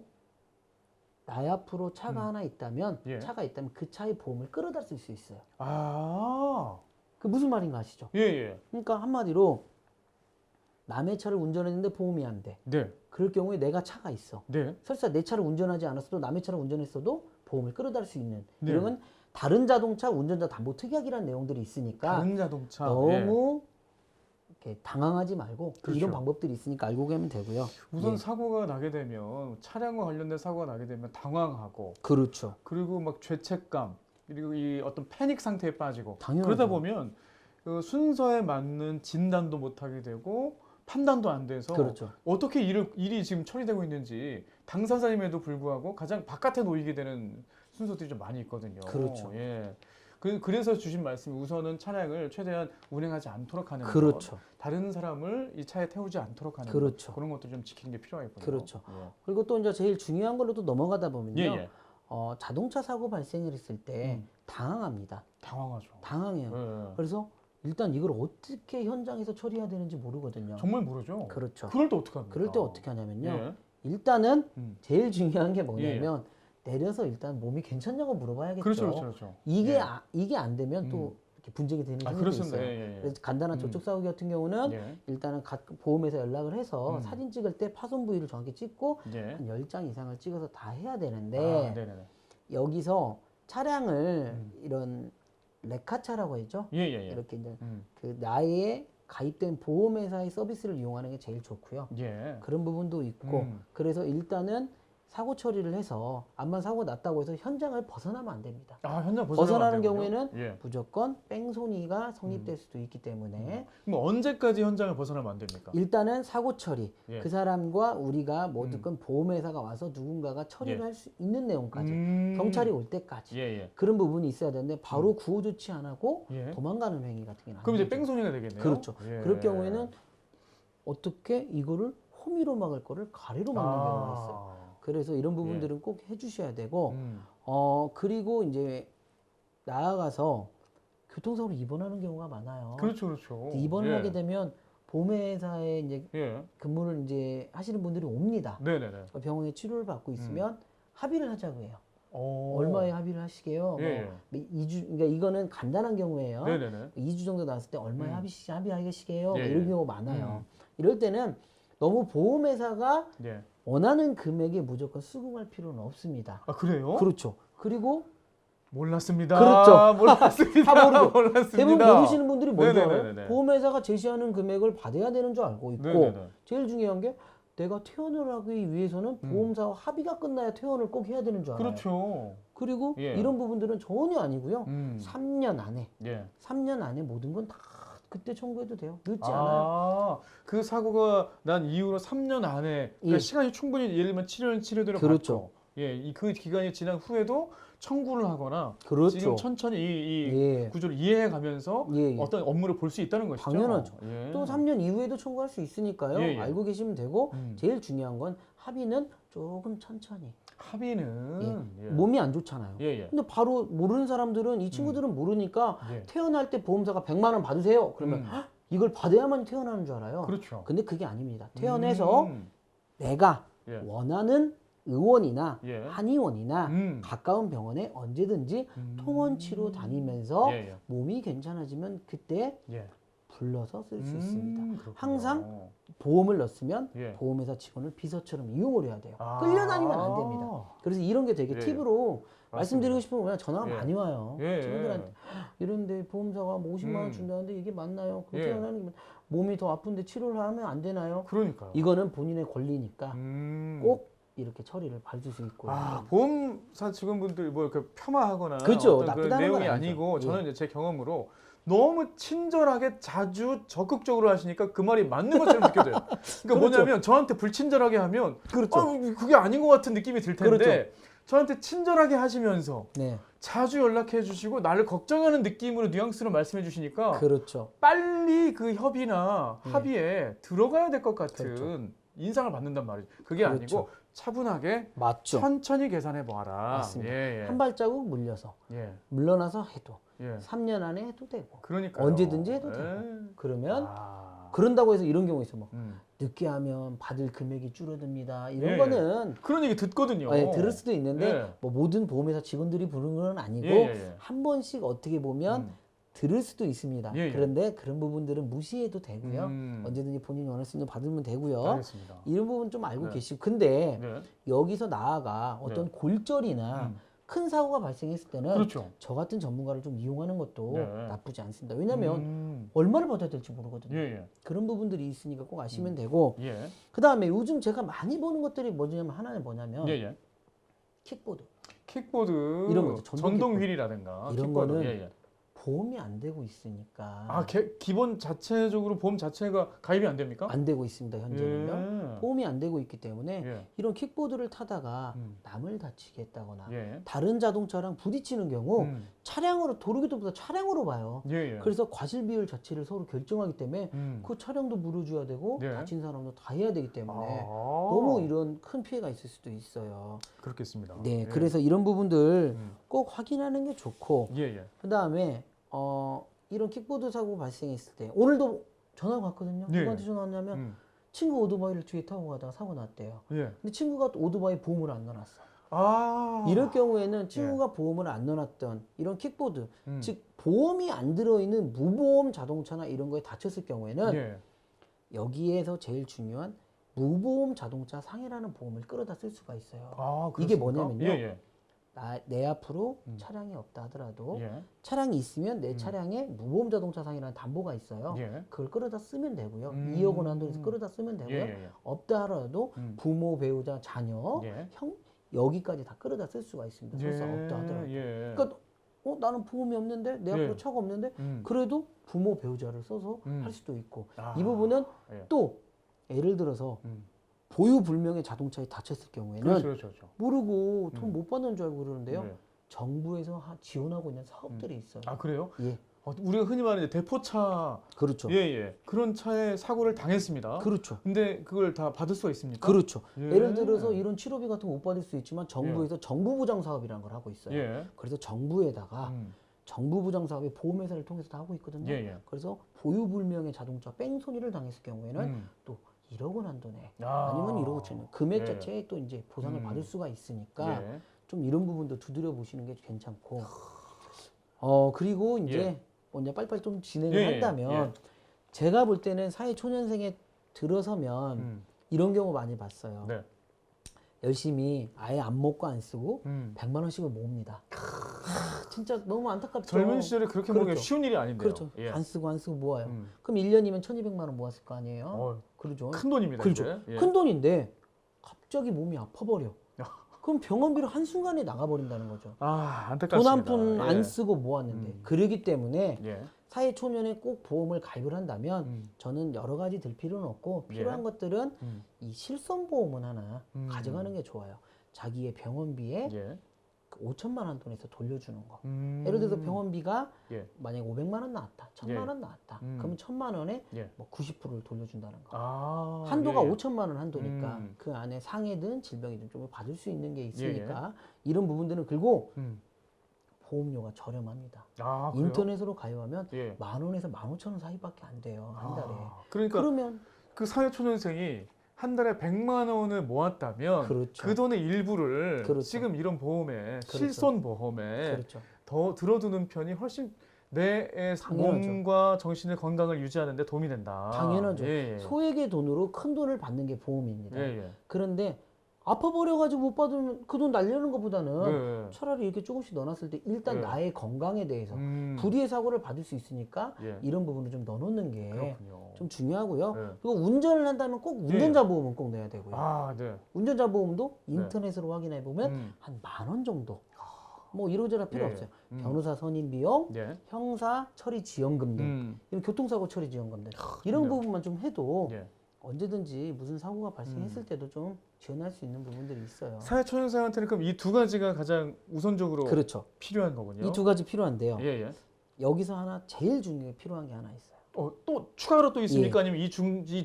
나 앞으로 차가 하나 있다면 예. 그 차의 보험을 끌어다 쓸 수 있어요. 아. 그 무슨 말인가 아시죠? 예, 예. 그러니까 한마디로 남의 차를 운전했는데 보험이 안 돼. 네. 그럴 경우에 내가 차가 있어. 네. 설사 내 차를 운전하지 않았어도 남의 차를 운전했어도 보험을 끌어다 수 있는 네. 이런 다른 자동차 운전자 담보 특약이라는 내용들이 있으니까 다른 자동차. 예. 너무 이렇게 당황하지 말고 그렇죠. 이런 방법들이 있으니까 알고 가면 되고요. 우선 예. 사고가 나게 되면 차량과 관련된 사고가 나게 되면 당황하고 그렇죠. 그리고 막 죄책감 그리고 이 어떤 패닉 상태에 빠지고 당연하죠. 그러다 보면 그 순서에 맞는 진단도 못 하게 되고 판단도 안 돼서 그렇죠. 어떻게 일이 지금 처리되고 있는지 당사자임에도 불구하고 가장 바깥에 놓이게 되는 순서들이 좀 많이 있거든요. 그렇죠. 예. 그래서 주신 말씀이 우선은 차량을 최대한 운행하지 않도록 하는 그렇죠. 것, 다른 사람을 이 차에 태우지 않도록 하는 그렇죠. 것, 그런 것도 좀 지키는 게 필요하겠군요. 그렇죠. 예. 그리고 또 이제 제일 중요한 걸로 또 넘어가다 보면요. 예, 예. 자동차 사고 발생을 했을 때 당황합니다. 당황하죠. 당황해요. 예. 그래서 일단 이걸 어떻게 현장에서 처리해야 되는지 모르거든요. 정말 모르죠. 그렇죠. 그럴 때 어떻게 합니까? 그럴 때 어떻게 하냐면요. 예. 일단은 음. 제일 중요한 게 뭐냐면 내려서 일단 몸이 괜찮냐고 물어봐야겠죠. 그렇죠, 그렇죠, 그렇죠. 이게 예. 이게 안 되면 또 이렇게 분쟁이 되는 경우도 그렇습니다. 있어요. 예, 예, 예. 그래서 간단한 조쪽 사고기 같은 경우는 예. 일단은 각 보험회사 연락을 해서 사진 찍을 때 파손 부위를 정확히 찍고 예. 한 10장 이상을 찍어서 다 해야 되는데 아, 네네네. 여기서 차량을 이런 레카차라고 했죠. 예, 예, 예. 이렇게 이제 음. 그 나에 가입된 보험회사의 서비스를 이용하는 게 제일 좋고요. 예. 그런 부분도 있고 그래서 일단은 사고 처리를 해서 암만 사고 났다고 해서 현장을 벗어나면 안 됩니다. 아, 현장 벗어나는 경우에는 예. 무조건 뺑소니가 성립될 수도 있기 때문에 그럼 언제까지 현장을 벗어나면 안 됩니까? 일단은 사고 처리 예. 그 사람과 우리가 뭐든 보험회사가 와서 누군가가 처리를 예. 할 수 있는 내용까지 경찰이 올 때까지 예, 예. 그런 부분이 있어야 되는데 바로 구호 조치 안 하고 예. 도망가는 행위 같은 게는 안 그럼 이제 되죠. 뺑소니가 되겠네요. 그렇죠. 예. 그럴 경우에는 어떻게 이거를 호미로 막을 거를 가리로 막는 경우가 있어요. 그래서 이런 부분들은 꼭 해주셔야 되고 그리고 이제 나아가서 교통사고로 입원하는 경우가 많아요. 그렇죠, 그렇죠. 입원을 예. 하게 되면 보험회사에 이제 예. 근무를 이제 하시는 분들이 옵니다. 네네네. 병원에 치료를 받고 있으면 합의를 하자고 해요. 오. 얼마에 합의를 하시게요? 예. 뭐 2주, 그러니까 이거는 간단한 경우예요. 네네네. 2주 정도 나왔을 때 얼마에 합의하시게요? 예, 이런 예. 경우가 많아요. 이럴 때는 너무 보험회사가 예. 원하는 금액에 무조건 수긍할 필요는 없습니다. 아, 그래요? 그렇죠. 그리고 몰랐습니다. 그렇죠. 몰랐습니다. 다 모르죠. 몰랐습니다. 대부분 모르시는 분들이 먼저 네네네네. 보험회사가 제시하는 금액을 받아야 되는 줄 알고 있고 네네네. 제일 제일 중요한 게 내가 퇴원을 하기 위해서는 보험사와 합의가 끝나야 퇴원을 꼭 해야 되는 줄 알아요. 그렇죠. 그리고 예. 이런 부분들은 전혀 아니고요. 음. 3년 안에 예. 3년 안에 모든 건 다 그때 청구해도 돼요. 늦지 않아요. 아, 그 사고가 난 이후로 3년 안에 그러니까 예. 시간이 충분히 예를 들면 치료들을 그렇죠. 받고 예, 그 기간이 지난 후에도 청구를 하거나 그렇죠. 지금 천천히 이 예. 구조를 이해해 가면서 예, 예. 어떤 업무를 볼 수 있다는 것이죠. 당연하죠. 예. 또 3년 이후에도 청구할 수 있으니까요. 예, 예. 알고 계시면 되고 음. 제일 중요한 건 합의는 조금 천천히. 합의는 예. 몸이 안 좋잖아요. 예, 예. 근데 바로 모르는 사람들은 이 친구들은 모르니까 예. 퇴원할 때 보험사가 100만 원 받으세요. 그러면 헉, 이걸 받아야만 퇴원하는 줄 알아요. 그렇죠. 근데 그게 아닙니다. 퇴원해서 음. 내가 예. 원하는 의원이나 예. 한의원이나 음. 가까운 병원에 언제든지 통원치료 다니면서 예, 예. 몸이 괜찮아지면 그때 예. 불러서 쓸 수 있습니다. 그렇군요. 항상 보험을 넣었으면 예. 보험회사 직원을 비서처럼 이용을 해야 돼요. 아. 끌려다니면 안 됩니다. 그래서 이런 게 되게 예, 팁으로 말씀드리고 싶으면 그냥 전화가 예. 많이 와요. 예. 친구들한테 이런데 보험사가 뭐 50만 원 준다는데 이게 맞나요? 그렇게 예. 하는 게 몸이 더 아픈데 치료를 하면 안 되나요? 그러니까요. 이거는 본인의 권리니까 꼭 꼭 이렇게 처리를 받을 수 있고. 보험사 직원분들 뭐 이렇게 폄하하거나 그렇죠. 어떤 그런 나쁘다는 건 내용이 아니죠. 아니고 예. 저는 이제 제 경험으로 너무 친절하게 자주 적극적으로 하시니까 그 말이 맞는 것처럼 느껴져요. 그러니까 그렇죠. 뭐냐면 저한테 불친절하게 하면 그렇죠. 그게 아닌 것 같은 느낌이 들 텐데 그렇죠. 저한테 친절하게 하시면서 네, 자주 연락해 주시고 나를 걱정하는 느낌으로 뉘앙스로 말씀해 주시니까 그렇죠. 빨리 그 협의나 예. 합의에 들어가야 될 것 같은 그렇죠. 인상을 받는단 말이죠. 그게 그렇죠. 아니고 차분하게 맞죠. 천천히 계산해 보아라. 맞습니다. 예, 예. 한 발자국 물려서 예. 물러나서 해도 예. 3년 안에 해도 되고 그러니까 언제든지 해도 되고 그러면 그런다고 해서 이런 경우 있어 뭐 늦게 하면 받을 금액이 줄어듭니다. 이런 예. 거는 그런 얘기 듣거든요. 예, 들을 수도 있는데 예. 뭐 모든 보험회사 직원들이 부르는 건 아니고 예, 예, 예. 한 번씩 어떻게 보면 들을 수도 있습니다. 예, 예. 그런데 그런 부분들은 무시해도 되고요. 음. 언제든지 본인이 원할 수 있는 거 받으면 되고요. 알겠습니다. 이런 부분 좀 알고 네. 계시고 근데 네. 여기서 나아가 어떤 네. 골절이나 큰 사고가 발생했을 때는 그렇죠. 저 같은 전문가를 좀 이용하는 것도 네. 나쁘지 않습니다. 왜냐하면 얼마를 받아야 될지 모르거든요. 예, 예. 그런 부분들이 있으니까 꼭 아시면 되고 예. 그 다음에 요즘 제가 많이 보는 것들이 뭐냐면 하나는 뭐냐면 예, 예. 킥보드 킥보드 이런 거죠. 전동 휠이라든가 이런 킥보드. 거는 예, 예. 보험이 안 되고 있으니까 기본 자체적으로 보험 자체가 가입이 안 됩니까? 안 되고 있습니다. 현재는요. 예. 보험이 안 되고 있기 때문에 예. 이런 킥보드를 타다가 음. 남을 다치게 했다거나 예. 다른 자동차랑 부딪히는 경우 음. 차량으로 도로교통보다 차량으로 봐요. 예, 예. 그래서 과실 비율 자체를 서로 결정하기 때문에 그 차량도 물어줘야 되고 네. 다친 사람도 다 해야 되기 때문에 아. 너무 이런 큰 피해가 있을 수도 있어요. 그렇겠습니다. 네, 예. 그래서 이런 부분들 음. 꼭 확인하는 게 좋고 예, 예. 그 다음에 이런 킥보드 사고 발생했을 때 오늘도 전화가 왔거든요. 예. 누구한테 전화 왔냐면 친구 오토바이를 뒤에 타고 가다가 사고 났대요. 예. 근데 친구가 오토바이 보험을 안 넣어놨어. 이럴 이럴 경우에는 친구가 보험을 안 넣어놨던 이런 킥보드, 즉 보험이 안 들어있는 무보험 자동차나 이런 거에 다쳤을 경우에는 예. 여기에서 제일 중요한 무보험 자동차 상해라는 보험을 끌어다 쓸 수가 있어요. 그렇습니까? 이게 뭐냐면요. 예, 예. 내 앞으로 차량이 없다 하더라도 예. 차량이 있으면 내 차량에 무보험 자동차 상해라는 담보가 있어요. 예. 그걸 끌어다 쓰면 되고요. 2억 원 한도에서 끌어다 쓰면 되고요. 예, 예, 예. 없다 하더라도 부모, 배우자, 자녀, 예. 형 여기까지 다 끌어다 쓸 수가 있습니다. 설사 없다 하더라도. 예. 그러니까 나는 보험이 없는데 내 앞으로 예. 차가 없는데 그래도 부모, 배우자를 써서 할 수도 있고 이 아, 부분은 예. 또 예를 들어서 보유 불명의 자동차에 다쳤을 경우에는 그렇죠. 모르고 돈 못 받는 줄 알고 그러는데요. 네. 정부에서 지원하고 있는 사업들이 있어요. 그래요? 예, 우리가 흔히 말하는 대포차 그렇죠. 예. 그런 차에 사고를 당했습니다. 그렇죠. 근데 그걸 다 받을 수가 있습니까? 그렇죠. 예. 예를 들어서 이런 치료비 같은 거 못 받을 수 있지만 정부에서 정부 보장 사업이라는 걸 하고 있어요. 예. 그래서 정부에다가 정부 보장 사업이 보험회사를 통해서 다 하고 있거든요. 예. 그래서 보유 불명의 자동차 뺑소니를 당했을 경우에는 또 1억 원 한도 내 아니면 1억 5천 금액 예. 자체에 또 이제 보상을 받을 수가 있으니까 예. 좀 이런 부분도 두드려 보시는 게 괜찮고 그리고 이제 먼저 빨리빨리 좀 진행을 예. 한다면 예. 제가 볼 때는 사회 초년생에 들어서면 이런 경우 많이 봤어요. 네. 열심히 아예 안 먹고 안 쓰고 100만 100만 원씩을 모읍니다. 진짜 너무 안타깝죠. 젊은 시절에 그렇게 모으는 게 그렇죠. 쉬운 일이 아닌데요. 그렇죠. 예. 안 쓰고 모아요. 음. 그럼 1년이면 1,200만 원 모았을 거 아니에요. 그러죠. 큰 돈입니다. 그렇죠. 이제. 예. 큰 돈인데 갑자기 몸이 아파버려. 야. 그럼 병원비로 한순간에 나가버린다는 거죠. 아, 돈 안타깝습니다. 한 푼 안 예. 쓰고 모았는데. 음. 그러기 때문에 예. 사회초년에 꼭 보험을 가입을 한다면 음. 저는 여러 가지 들 필요는 없고 필요한 예. 것들은 음. 이 실손보험은 하나 음. 가져가는 게 좋아요. 자기의 병원비에 예. 5천만 원 돈에서 돌려주는 거. 음. 예를 들어서 병원비가 예. 만약에 500만 원 나왔다, 1,000만 원 나왔다. 그러면 1,000만 원에 예. 뭐 90%를 돌려준다는 거. 아, 한도가 예. 5천만 원 한도니까 음. 그 안에 상해든 질병이든 좀 받을 수 있는 게 있으니까 이런 부분들은 그리고 음. 보험료가 저렴합니다. 아, 그래요? 인터넷으로 가입하면 예. 10,000원에서 15,000원 사이밖에 안 돼요. 한 달에. 그러니까 그러면 그 사회초년생이 한 달에 100만 원을 모았다면 그렇죠. 그 돈의 일부를 그렇죠. 지금 이런 보험에 그렇죠. 실손보험에 그렇죠. 더 들어두는 편이 훨씬 내 당연하죠. 몸과 정신의 건강을 유지하는 데 도움이 된다. 당연하죠. 예, 예. 소액의 돈으로 큰 돈을 받는 게 보험입니다. 예, 예. 그런데 아파버려가지고 못 받으면 그 돈 날리는 것보다는 예, 예. 차라리 이렇게 조금씩 넣어놨을 때 일단 예. 나의 건강에 대해서 음, 불의의 사고를 받을 수 있으니까 예. 이런 부분을 좀 넣어놓는 게 그렇군요. 좀 중요하고요. 예. 그리고 운전을 한다면 꼭 운전자 보험은 꼭 내야 되고요. 아, 네. 운전자 보험도 인터넷으로 확인해 보면 음. 한 10,000원 정도. 뭐 이러저러 필요 예, 없어요. 음. 변호사 선임 비용, 예. 형사 처리 지원금 등 이런 교통사고 처리 지원금들 이런 그럼요. 부분만 좀 해도 예. 언제든지 무슨 사고가 발생했을 때도 좀 지원할 수 있는 부분들이 있어요. 사회초년생한테는 그럼 이 두 가지가 가장 우선적으로 그렇죠. 필요한 거군요. 이 두 가지 필요한데요. 예, 예. 여기서 하나 제일 중요하게 필요한 게 하나 있어요. 또 추가로 또 있습니까? 아니면 이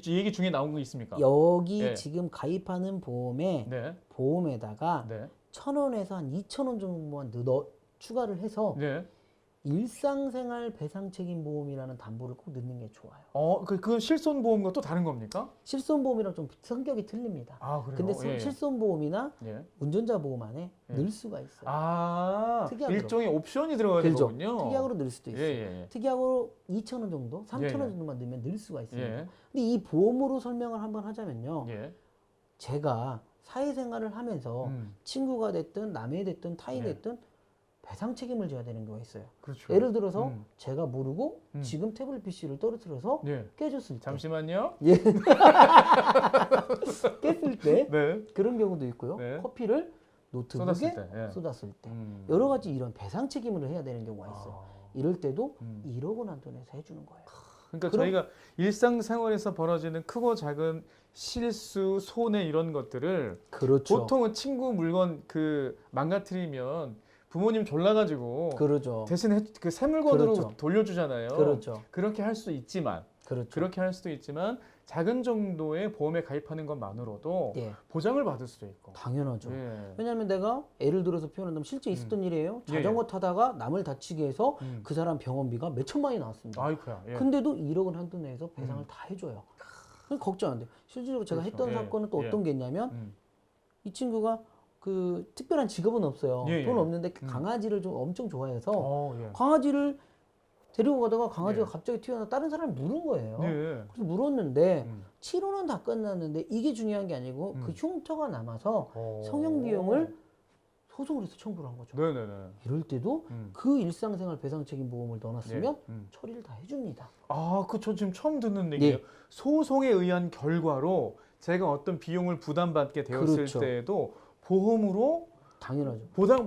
얘기 중에 나온 거 있습니까? 여기 예. 지금 가입하는 보험에 네. 보험에다가 네. 1,000원에서 한 2,000원 정도만 추가를 해서 네. 일상생활 배상책임보험이라는 담보를 꼭 넣는 게 좋아요. 그건 실손보험과 또 다른 겁니까? 실손보험이랑 좀 성격이 틀립니다. 아, 그래요? 근데 예, 예. 실손보험이나 예. 운전자 보험 안에 예. 넣을 수가 있어요. 아, 특이하게도. 일종의 옵션이 들어가는 그렇죠. 거군요. 특약으로 넣을 수도 예, 있어요. 예, 특약으로 2,000원 정도, 3,000원 예, 예. 정도만 넣으면 넣을 수가 예. 있습니다. 예. 근데 이 보험으로 설명을 한번 하자면요. 예. 제가 사회생활을 하면서 친구가 됐든 남의 됐든 타이 예. 됐든 배상 책임을 져야 되는 경우가 있어요. 그렇죠. 예를 들어서 음. 제가 모르고 지금 태블릿 PC를 떨어뜨려서 예. 깨졌을 때 잠시만요. 예. 깼을 때 네. 그런 경우도 있고요. 네. 커피를 노트북에 쏟았을 때. 예. 쏟았을 때 음. 여러 가지 이런 배상 책임을 해야 되는 경우가 있어요. 아. 이럴 때도 음. 1억 원 한돈에서 해주는 거예요. 그러니까 그럼- 저희가 일상생활에서 벌어지는 크고 작은 실수, 손해 이런 것들을 그렇죠. 보통은 친구 물건 망가뜨리면 부모님 졸라가지고 그러죠. 대신 그 새 물건으로 그렇죠. 돌려주잖아요. 그렇죠. 그렇게 할 수 있지만 그렇죠. 그렇게 할 수도 있지만 작은 정도의 보험에 가입하는 것만으로도 예, 보장을 받을 수도 있고. 당연하죠. 예. 왜냐하면 내가 예를 들어서 표현한다면 실제 있었던 일이에요. 예, 자전거 타다가 남을 다치게 해서 음. 그 사람 병원비가 몇 천만이 나왔습니다. 아이쿠야. 예. 근데도 1억 원 한도 내에서 배상을 다 해줘요. 그러니까 걱정 안 돼요. 실제로 제가 그렇죠. 했던 예, 사건은 또 예. 어떤 게 있냐면 음. 이 친구가 그 특별한 직업은 없어요. 예, 예. 돈 없는데 강아지를 좀 엄청 좋아해서 예. 강아지를 데리고 가다가 강아지가 예. 갑자기 튀어나와 다른 사람을 물은 거예요. 예. 그래서 물었는데 음. 치료는 다 끝났는데 이게 중요한 게 아니고 그 흉터가 남아서 어. 성형 비용을 소송을 해서 청구를 한 거죠. 네네네. 이럴 때도 음. 그 일상생활 배상책임 보험을 넣어놨으면 예. 처리를 다 해줍니다. 저 지금 처음 듣는 얘기예요. 예. 소송에 의한 결과로 제가 어떤 비용을 부담받게 되었을 그렇죠. 때에도 보험으로 당연하죠.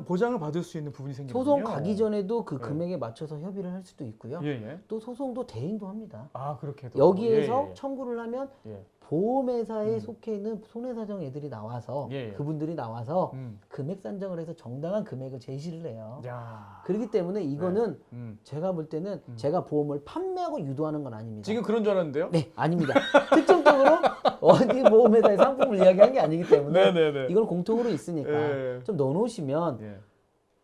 보장을 받을 수 있는 부분이 생기거든요. 소송 가기 전에도 그 예. 금액에 맞춰서 협의를 할 수도 있고요. 예, 예. 또 소송도 대행도 합니다. 그렇게도. 여기에서 예, 예. 청구를 하면 예. 보험회사에 속해 있는 손해사정 애들이 나와서 예, 예. 그분들이 나와서 음. 금액 산정을 해서 정당한 금액을 제시를 해요. 야. 그렇기 때문에 이거는 음. 제가 볼 때는 제가 보험을 판매하고 유도하는 건 아닙니다. 지금 그런 줄 알았는데요? 네, 아닙니다. 특정적으로 어디 보험회사의 상품을 이야기한 게 아니기 때문에 네네네. 이건 공통으로 있으니까 예. 좀 넣어놓으시면 예.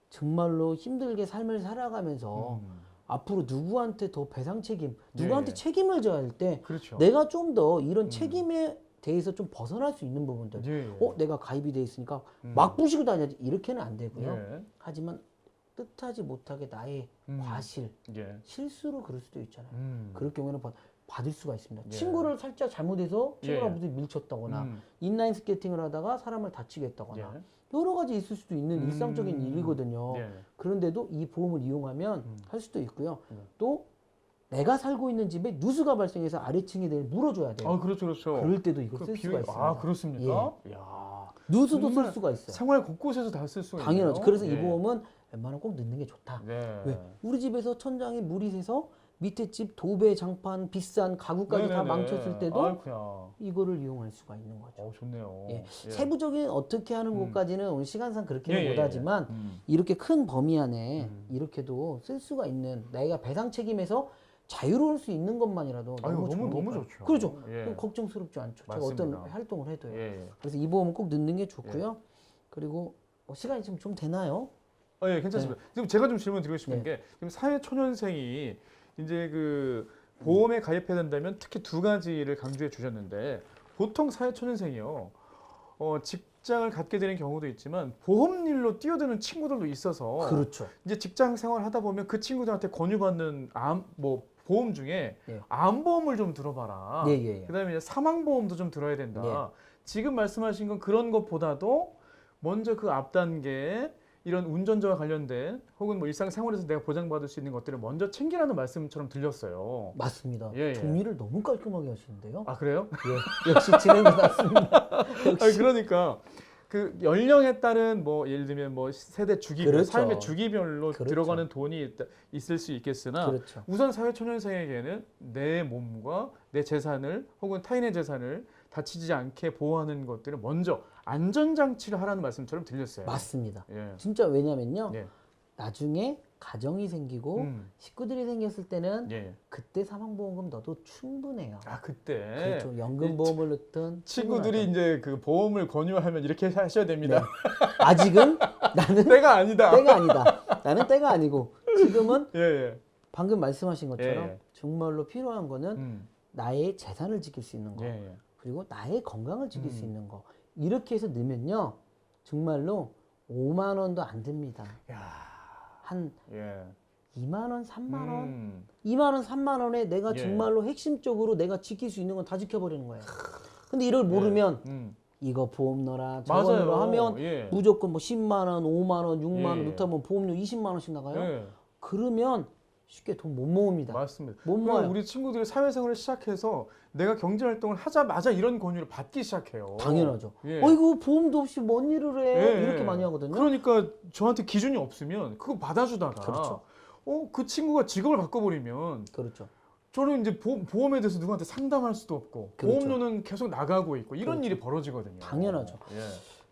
정말로 힘들게 삶을 살아가면서 앞으로 누구한테 더 배상 책임, 누구한테 예. 책임을 져야 할 때 그렇죠. 내가 좀 더 이런 책임에 대해서 좀 벗어날 수 있는 부분들. 예, 예. 내가 가입이 돼 있으니까 막 부시고 다녀야지. 이렇게는 안 되고요. 예. 하지만 뜻하지 못하게 나의 음. 과실, 예. 실수로 그럴 수도 있잖아요. 음. 그럴 경우에는 받을 수가 있습니다. 예. 친구를 살짝 잘못해서 친구랑 예. 무슨 밀쳤다거나 인라인 스케이팅을 하다가 사람을 다치게 했다거나 예. 여러 가지 있을 수도 있는 일상적인 일이거든요. 예. 그런데도 이 보험을 이용하면 할 수도 있고요. 또 내가 살고 있는 집에 누수가 발생해서 아래층에 대해 물어줘야 돼요. 아, 그렇죠, 그렇죠. 그럴 때도 이걸 그 쓸 비용이- 수가 있습니다. 아, 그렇습니까? 야, 누수도 정말 쓸 수가 있어요. 생활 곳곳에서 다 쓸 수가 당연하죠. 있네요. 그래서 예. 이 보험은 웬만하면 꼭 넣는 게 좋다. 네. 왜? 우리 집에서 천장에 물이 새서 밑에 집 도배, 장판, 비싼 가구까지 다 네네네. 망쳤을 때도 아이쿠야. 이거를 이용할 수가 있는 거죠. 좋네요. 예. 예. 세부적인 어떻게 하는 것까지는 오늘 시간상 그렇게는 예, 예, 못하지만 예. 이렇게 큰 범위 안에 이렇게도 쓸 수가 있는 내가 배상 책임에서 자유로울 수 있는 것만이라도 아유, 너무 좋으니까. 너무 좋죠. 그렇죠. 예. 그럼 걱정스럽지 않죠. 제가 맞습니다. 어떤 활동을 해도요. 예. 그래서 이 보험은 꼭 넣는 게 좋고요. 그리고 시간이 지금 좀 되나요? 예, 괜찮습니다. 지금 제가 좀 질문 드리고 싶은 네. 게 지금 사회 초년생이 이제 그 보험에 가입해야 된다면 특히 두 가지를 강조해 주셨는데 보통 사회 초년생이요. 직장을 갖게 되는 경우도 있지만 보험일로 뛰어드는 친구들도 있어서 그렇죠. 이제 직장 생활 하다 보면 그 친구들한테 권유받는 보험 중에 예. 암보험을 좀 들어봐라. 예, 예, 예. 그다음에 이제 사망보험도 좀 들어야 된다. 지금 말씀하신 건 그런 것보다도 먼저 그 앞 단계에 이런 운전자와 관련된 혹은 뭐 일상생활에서 내가 보장받을 수 있는 것들을 먼저 챙기라는 말씀처럼 들렸어요. 맞습니다. 예, 예. 정리를 너무 깔끔하게 하시는데요. 아, 그래요? 예. 역시 진행이 맞습니다. 아니, 그러니까 그 연령에 따른 뭐 예를 들면 뭐 세대 주기별, 그렇죠. 삶의 주기별로 그렇죠. 들어가는 돈이 있을 수 있겠으나 그렇죠. 우선 사회초년생에게는 내 몸과 내 재산을 혹은 타인의 재산을 다치지 않게 보호하는 것들을 먼저 안전장치를 하라는 말씀처럼 들렸어요. 맞습니다. 예. 진짜 왜냐면요. 예. 나중에 가정이 생기고 식구들이 생겼을 때는 예. 그때 사망보험금 넣어도 충분해요. 아, 그때 그렇죠. 연금보험을 넣든 친구들이 충분하죠. 이제 그 보험을 권유하면 이렇게 하셔야 됩니다. 네. 아직은 나는 때가 아니다. 때가 아니다. 나는 때가 아니고 지금은 예, 예. 방금 말씀하신 것처럼 예. 정말로 필요한 거는 나의 재산을 지킬 수 있는 거. 예, 예. 그리고 나의 건강을 지킬 수 있는 거. 이렇게 해서 넣으면요. 정말로 5만 원도 안 듭니다. 야. 한 예. 2만 원, 3만 원? 음. 2만 원, 3만 원에 내가 예. 정말로 핵심적으로 내가 지킬 수 있는 건 다 지켜버리는 거예요. 근데 이걸 모르면 이거 보험 넣어라, 저거 맞아요. 넣어라 하면 예. 무조건 뭐 10만 원, 5만 원, 6만 원 예. 넣다면 보험료 20만 원씩 나가요. 예. 그러면 쉽게 돈 못 모읍니다. 맞습니다. 못 그리고 모아요. 우리 친구들이 사회생활을 시작해서 내가 경제활동을 하자마자 이런 권유를 받기 시작해요. 당연하죠. 예. 어이구 보험도 없이 뭔 일을 해. 예. 이렇게 많이 하거든요. 그러니까 저한테 기준이 없으면 그거 받아주다가 그렇죠. 그 친구가 직업을 바꿔버리면 그렇죠. 저는 이제 보험에 대해서 누구한테 상담할 수도 없고 그렇죠. 보험료는 계속 나가고 있고 이런 그렇죠. 일이 벌어지거든요. 당연하죠. 예.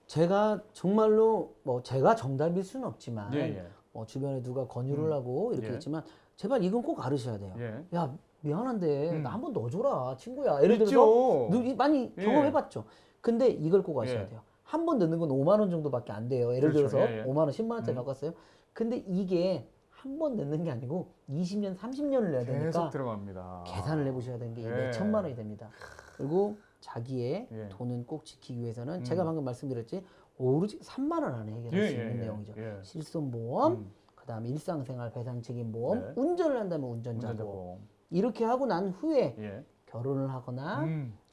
제가 정말로 뭐 제가 정답일 수는 없지만 예, 예. 뭐 주변에 누가 권유를 하고 이렇게 예. 했지만 제발 이건 꼭 알으셔야 돼요. 예. 야 미안한데 나 한번 넣어줘라 친구야. 예를 들어서 있죠. 많이 예. 경험해봤죠. 근데 이걸 꼭 아셔야 예. 돼요. 한 번 넣는 건 5만 원 정도밖에 안 돼요. 예를 그렇죠. 들어서 예, 예. 5만 원, 10만 원짜리 나갔어요. 근데 이게 한 번 넣는 게 아니고 20년, 30년을 내야 되니까 계속 들어갑니다. 계산을 해보셔야 되는 게 예. 몇 천만 원이 됩니다. 그리고 자기의 예. 돈은 꼭 지키기 위해서는 제가 방금 말씀드렸지 오로지 3만 원 안에 해결할 수 있는 내용이죠. 예. 실손보험, 그다음에 일상생활 배상책임보험, 네. 운전을 한다면 운전자보험. 운전자보험. 이렇게 하고 난 후에 예. 결혼을 하거나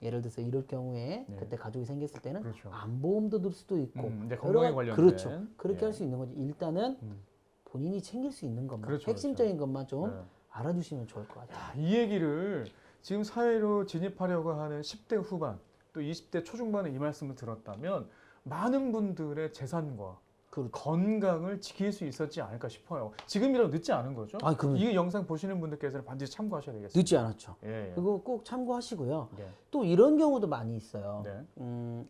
예를 들어서 이럴 경우에 네. 그때 가족이 생겼을 때는 그렇죠. 암보험도 들 수도 있고 이제 여러 건강에 가지- 관련된. 그렇죠. 그렇게 예. 할 수 있는 거지. 일단은 본인이 챙길 수 있는 것만 그렇죠, 핵심적인 것만 좀 네. 알아두시면 좋을 것 같아요. 야, 이 얘기를 지금 사회로 진입하려고 하는 10대 후반 또 20대 초중반에 이 말씀을 들었다면 많은 분들의 재산과 그렇죠. 건강을 지킬 수 있었지 않을까 싶어요. 지금이라도 늦지 않은 거죠? 아, 그럼 이 영상 보시는 분들께서는 반드시 참고하셔야 되겠습니다. 늦지 않았죠. 예, 예. 그리고 꼭 참고하시고요. 예. 또 이런 경우도 많이 있어요. 네.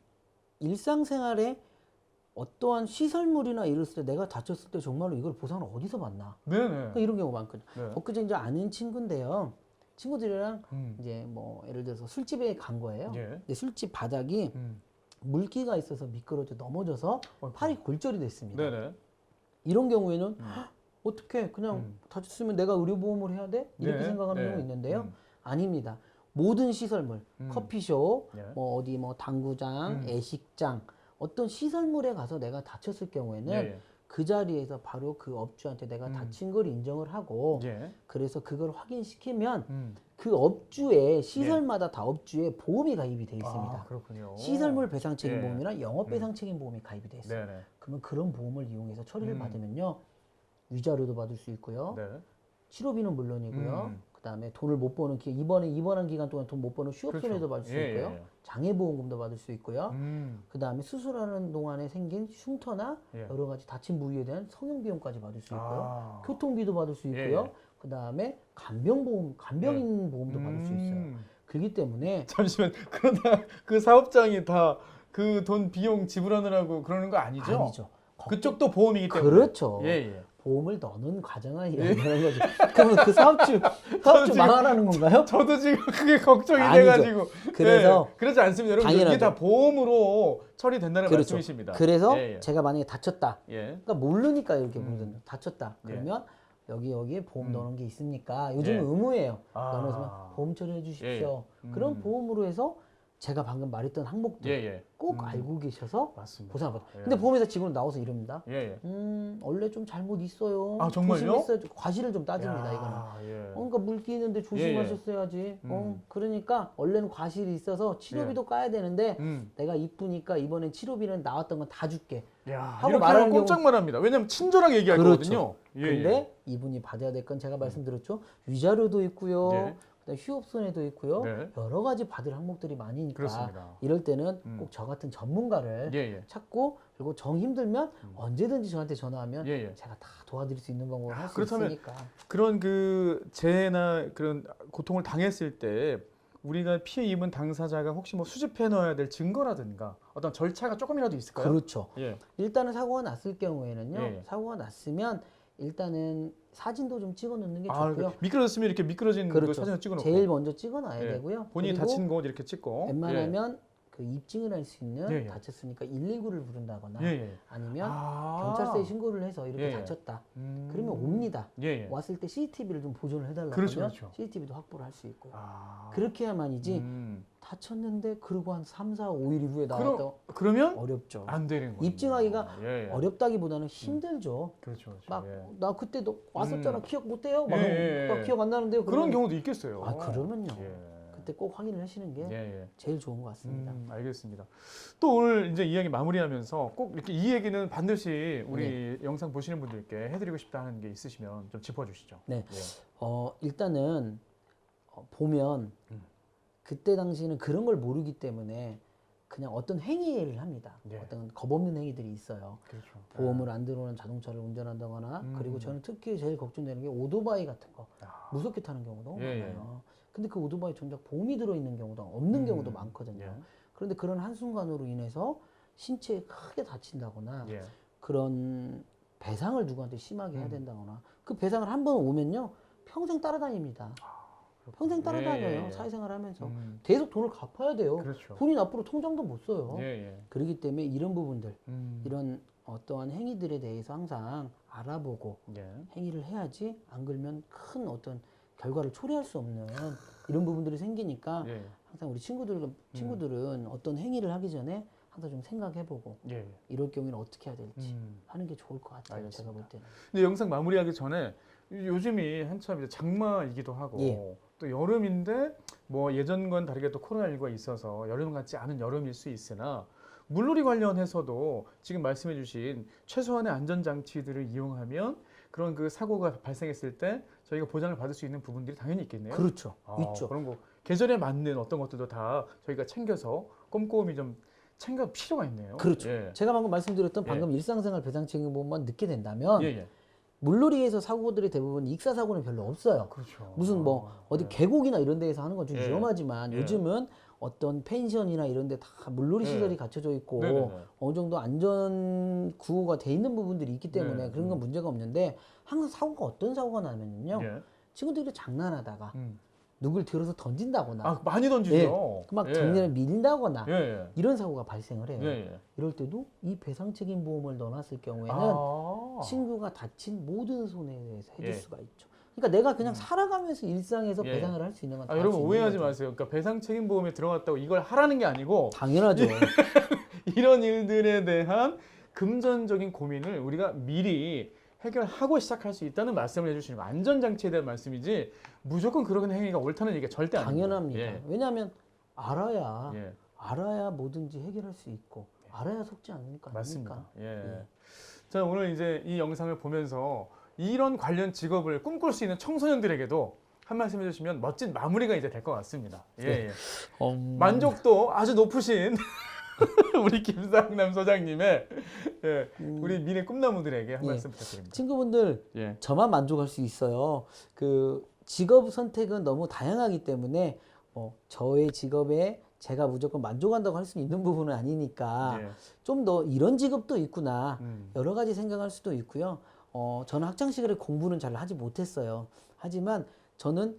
일상생활에 어떠한 시설물이나 이랬을 때 내가 다쳤을 때 정말로 이걸 보상을 어디서 받나? 네네. 그러니까 이런 경우 많거든요. 네. 엊그제 이제 아는 친구인데요. 친구들이랑 음. 이제 뭐 예를 들어서 술집에 간 거예요. 예. 근데 술집 바닥이 물기가 있어서 미끄러져 넘어져서 팔이 골절이 됐습니다. 네네. 이런 경우에는 어떻게 그냥 음. 다쳤으면 내가 의료보험을 해야 돼? 이렇게 네. 생각하는 네. 경우 있는데요. 아닙니다. 모든 시설물, 커피숍, 예. 뭐 어디 뭐 당구장, 애식장, 어떤 시설물에 가서 내가 다쳤을 경우에는 예, 예. 그 자리에서 바로 그 업주한테 내가 다친 걸 인정을 하고 예. 그래서 그걸 확인시키면 음. 그 업주의 시설마다 다 업주에 보험이 가입이 돼 있습니다. 아, 그렇군요. 시설물 배상 책임 예. 보험이나 영업 배상 책임 보험이 가입이 돼 있어요. 네네. 그러면 그런 보험을 이용해서 처리를 받으면요. 위자료도 받을 수 있고요. 네. 치료비는 물론이고요. 음. 그다음에 돈을 못 버는 이번에 입원한 기간 동안 돈 못 버는 휴업손해도 그렇죠. 받을 수 예, 있고요. 예, 예. 장애보험금도 받을 수 있고요. 음. 그다음에 수술하는 동안에 생긴 흉터나 예. 여러 가지 다친 부위에 대한 성형 비용까지 받을 수 있고요. 아. 교통비도 받을 수 예, 있고요. 예. 그다음에 간병인 보험도 받을 수 있어요. 그렇기 때문에 잠시만, 그러다 그 사업장이 다 그 돈 비용 지불하느라고 그러는 거 아니죠? 아니죠. 그쪽도 보험이기 때문에. 그렇죠. 예, 예. 보험을 넣는 과정을 이야기하는 거죠. 그러면 그 사업주 지금- 망하라는 건가요? 저도 지금 그게 걱정이 아니죠. 돼가지고. 그래서 예, 그렇지 않습니다. 여러분, 이게 당연하죠. 다 보험으로 처리된다는 그렇죠. 말씀이십니다. 그래서 예, 예. 제가 만약에 다쳤다. 예. 그러니까 모르니까 이렇게 보거든요. 다쳤다. 예. 그러면 여기에 보험 넣는 게 있습니까? 요즘은 예. 의무예요. 아. 넣어서 보험 처리해 주십시오. 예, 예. 그런 보험으로 해서 제가 방금 말했던 항목들 예, 예. 꼭 알고 계셔서 맞습니다. 보상을 받아요. 예. 근데 보험회사 직원 나와서 이럽니다. 예, 예. 원래 좀 잘못 있어요. 아, 정말요? 조심했어요. 과실을 좀 따집니다. 이거는. 예. 그러니까 물기 있는데 조심하셨어야지. 그러니까 원래는 과실이 있어서 치료비도 까야 되는데 내가 이쁘니까 이번엔 치료비는 나왔던 건 다 줄게. 야, 하고 이렇게 말하는 하면 꼼짝 말합니다. 왜냐면 친절하게 얘기할 그렇죠. 거거든요. 예, 근데 예. 이분이 받아야 될 건 제가 말씀드렸죠. 위자료도 있고요. 예. 그다음에 휴업손해도 있고요. 네. 여러 가지 받을 항목들이 많으니까 그렇습니다. 이럴 때는 꼭 저 같은 전문가를 예, 예. 찾고 그리고 정 힘들면 언제든지 저한테 전화하면 예, 예. 제가 다 도와드릴 수 있는 방법을 할 수 그렇다면 있으니까. 그런 그 재해나 그런 고통을 당했을 때 우리가 피해 입은 당사자가 혹시 뭐 수집해 넣어야 될 증거라든가 어떤 절차가 조금이라도 있을까요? 그렇죠. 예. 일단은 사고가 났을 경우에는요. 예. 사고가 났으면 일단은 사진도 좀 찍어 놓는 게 아, 좋고요. 미끄러졌으면 이렇게 미끄러진 그 그렇죠. 사진을 찍어 놓고 제일 먼저 찍어 놔야 예. 되고요. 본인이 그리고 다친 곳 이렇게 찍고 웬만하면 그 입증을 할 수 있는 예, 예. 다쳤으니까 119를 부른다거나 예, 예. 아니면 아. 경찰서에 신고를 해서 이렇게 예, 예. 다쳤다. 그러면 옵니다. 예, 예. 왔을 때 CCTV를 좀 보존을 해달라고 그렇죠, 하면 그렇죠. CCTV도 확보를 할 수 있고요. 아. 그렇게 해야만이지 음. 다쳤는데 그러고 한 3, 4, 5일 이후에 나왔다 그러면 어렵죠. 안 되는 거예요. 입증하기가 예, 예. 어렵다기보다는 힘들죠. 그렇죠, 그렇죠. 막 예. 나 그때 너 왔었잖아. 기억 못해요? 막 예, 예, 나 예. 기억 안 나는데요. 그런 그러면 경우도 있겠어요. 아 그러면요. 예. 그때 꼭 확인을 하시는 게 예, 예. 제일 좋은 것 같습니다. 알겠습니다. 또 오늘 이제 이야기 마무리하면서 꼭 이렇게 이 얘기는 반드시 우리 영상 보시는 분들께 해드리고 싶다 하는 게 있으시면 좀 짚어주시죠. 네. 예. 일단은 보면 그때 당시는 그런 걸 모르기 때문에 그냥 어떤 행위를 합니다. 예. 어떤 겁 없는 행위들이 있어요. 그렇죠. 보험을 안 들어오는 자동차를 운전한다거나 그리고 저는 특히 제일 걱정되는 게 오토바이 같은 거 아. 무섭게 타는 경우가 너무 예, 많아요. 근데 그 오토바이 정작 보험이 들어있는 경우도 없는 경우도 많거든요. 예. 그런데 그런 한순간으로 인해서 신체에 크게 다친다거나 예. 그런 배상을 누구한테 심하게 해야 된다거나 그 배상을 한 번 오면요 평생 따라다닙니다. 평생 따라다녀요. 예, 예. 사회생활 하면서 음. 계속 돈을 갚아야 돼요. 그렇죠. 본인 앞으로 통장도 못 써요. 예, 예. 그렇기 때문에 이런 부분들 음. 이런 어떠한 행위들에 대해서 항상 알아보고 예. 행위를 해야지 안 그러면 큰 어떤 결과를 초래할 수 없는 이런 부분들이 생기니까 예. 항상 우리 친구들은 어떤 행위를 하기 전에 항상 좀 생각해보고 예. 이럴 경우에는 어떻게 해야 될지 음. 하는 게 좋을 것 같아요. 알겠습니다. 제가 볼 때는. 근데 영상 마무리하기 전에 요즘이 한참 이제 장마이기도 하고 예. 또 여름인데 뭐 예전과는 다르게 또 코로나19가 있어서 여름 같지 않은 여름일 수 있으나 물놀이 관련해서도 지금 말씀해주신 최소한의 안전장치들을 이용하면 그런 그 사고가 발생했을 때 저희가 보장을 받을 수 있는 부분들이 당연히 있겠네요. 그렇죠. 아, 있죠. 그런 거 계절에 맞는 어떤 것들도 다 저희가 챙겨서 꼼꼼히 좀 챙겨 필요가 있네요. 그렇죠. 예. 제가 방금 말씀드렸던 방금 일상생활 배상책임보험만 늦게 된다면 예, 예. 물놀이에서 사고들이 대부분 익사 사고는 별로 없어요. 그렇죠. 무슨 뭐 어디 예. 계곡이나 이런 데에서 하는 건 좀 예. 위험하지만 예. 요즘은 어떤 펜션이나 이런 데 다 물놀이 예. 시설이 갖춰져 있고 네네네. 어느 정도 안전 구호가 돼 있는 부분들이 있기 때문에 네. 그런 건 문제가 없는데 항상 사고가 어떤 사고가 나면요 예. 친구들이 장난하다가 음. 누굴 들어서 던진다거나 아, 많이 던지죠. 막 예. 정면을 밀다거나 예, 예. 이런 사고가 발생을 해요. 예, 예. 이럴 때도 이 배상책임보험을 넣어놨을 경우에는 아. 친구가 다친 모든 손해에서 해줄 예. 수가 있죠. 그러니까 내가 그냥 살아가면서 일상에서 예. 배상을 할 수 있는 건 다 아, 할 수 여러분 있는 오해하지 거죠. 마세요. 그러니까 배상 책임보험에 들어갔다고 이걸 하라는 게 아니고 당연하죠. 이런 일들에 대한 금전적인 고민을 우리가 미리 해결하고 시작할 수 있다는 말씀을 해주시는 거, 안전장치에 대한 말씀이지 무조건 그런 행위가 옳다는 얘기가 절대 아닙니다. 당연합니다. 예. 왜냐하면 알아야 예. 알아야 뭐든지 해결할 수 있고 알아야 속지 않으니까. 맞습니다. 예. 예. 자, 오늘 이제 이 영상을 보면서 이런 관련 직업을 꿈꿀 수 있는 청소년들에게도 한 말씀 해주시면 멋진 마무리가 이제 될 것 같습니다. 예, 예. 만족도 아주 높으신 우리 김상남 소장님의 예, 우리 미래 꿈나무들에게 한 예. 말씀 부탁드립니다. 친구분들 예. 저만 만족할 수 있어요. 그 직업 선택은 너무 다양하기 때문에 저의 직업에 제가 무조건 만족한다고 할 수 있는 부분은 아니니까 예. 좀 더 이런 직업도 있구나 여러 가지 생각할 수도 있고요. 저는 학창 시절에 공부는 잘 하지 못했어요. 하지만 저는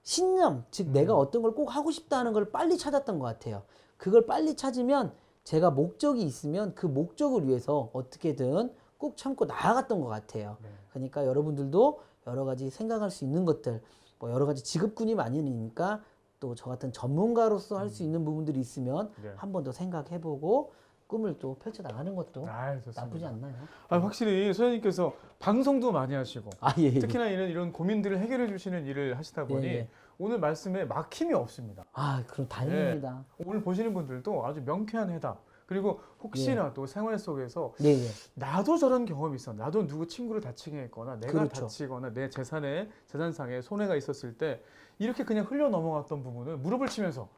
신념, 즉 내가 어떤 걸 꼭 하고 싶다 하는 걸 빨리 찾았던 것 같아요. 그걸 빨리 찾으면 제가 목적이 있으면 그 목적을 위해서 어떻게든 꼭 참고 나아갔던 것 같아요. 네. 그러니까 여러분들도 여러 가지 생각할 수 있는 것들, 뭐 여러 가지 직업군이 많으니까 또 저 같은 전문가로서 할 수 있는 부분들이 있으면 네. 한 번 더 생각해보고 꿈을 또 펼쳐 나가는 것도 아, 좋습니다. 나쁘지 않나요? 확실히 소장님께서 방송도 많이 하시고 예. 특히나 이런 고민들을 해결해 주시는 일을 하시다 보니 예. 오늘 말씀에 막힘이 없습니다. 그럼 다행입니다. 오늘 보시는 분들도 아주 명쾌한 해답. 그리고 혹시라도 생활 속에서 예. 나도 저런 경험이 있어. 나도 누구 친구를 다치게 했거나 내가 그렇죠. 다치거나 내 재산상에 손해가 있었을 때 이렇게 그냥 흘려 넘어갔던 부분을 무릎을 치면서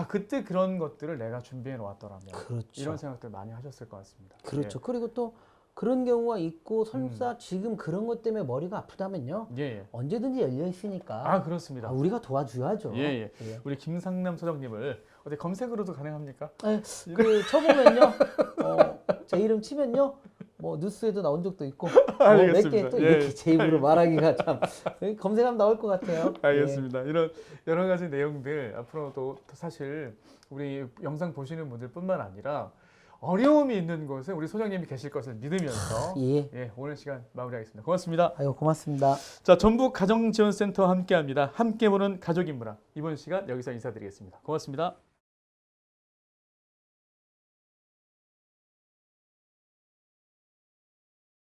그때 그런 것들을 내가 준비해 놓았더라면 그렇죠. 이런 생각들 많이 하셨을 것 같습니다. 그렇죠. 그리고 또 그런 경우가 있고 설사 지금 그런 것 때문에 머리가 아프다면요. 예. 언제든지 열려 있으니까 그렇습니다. 우리가 도와줘야죠. 예. 우리 김상남 소장님을 어디 검색으로도 가능합니까? 그 쳐보면요, 제 이름 치면요, 뭐 뉴스에도 나온 적도 있고 몇 개 또 이렇게 제 입으로 말하기가 참 검색하면 나올 것 같아요. 알겠습니다. 이런 여러 가지 내용들 앞으로도 사실 우리 영상 보시는 분들뿐만 아니라 어려움이 있는 곳에 우리 소장님이 계실 것을 믿으면서 오늘 시간 마무리하겠습니다. 고맙습니다. 고맙습니다. 자, 전북 가정지원센터와 함께합니다. 함께 보는 가족인문학 이번 시간 여기서 인사드리겠습니다. 고맙습니다.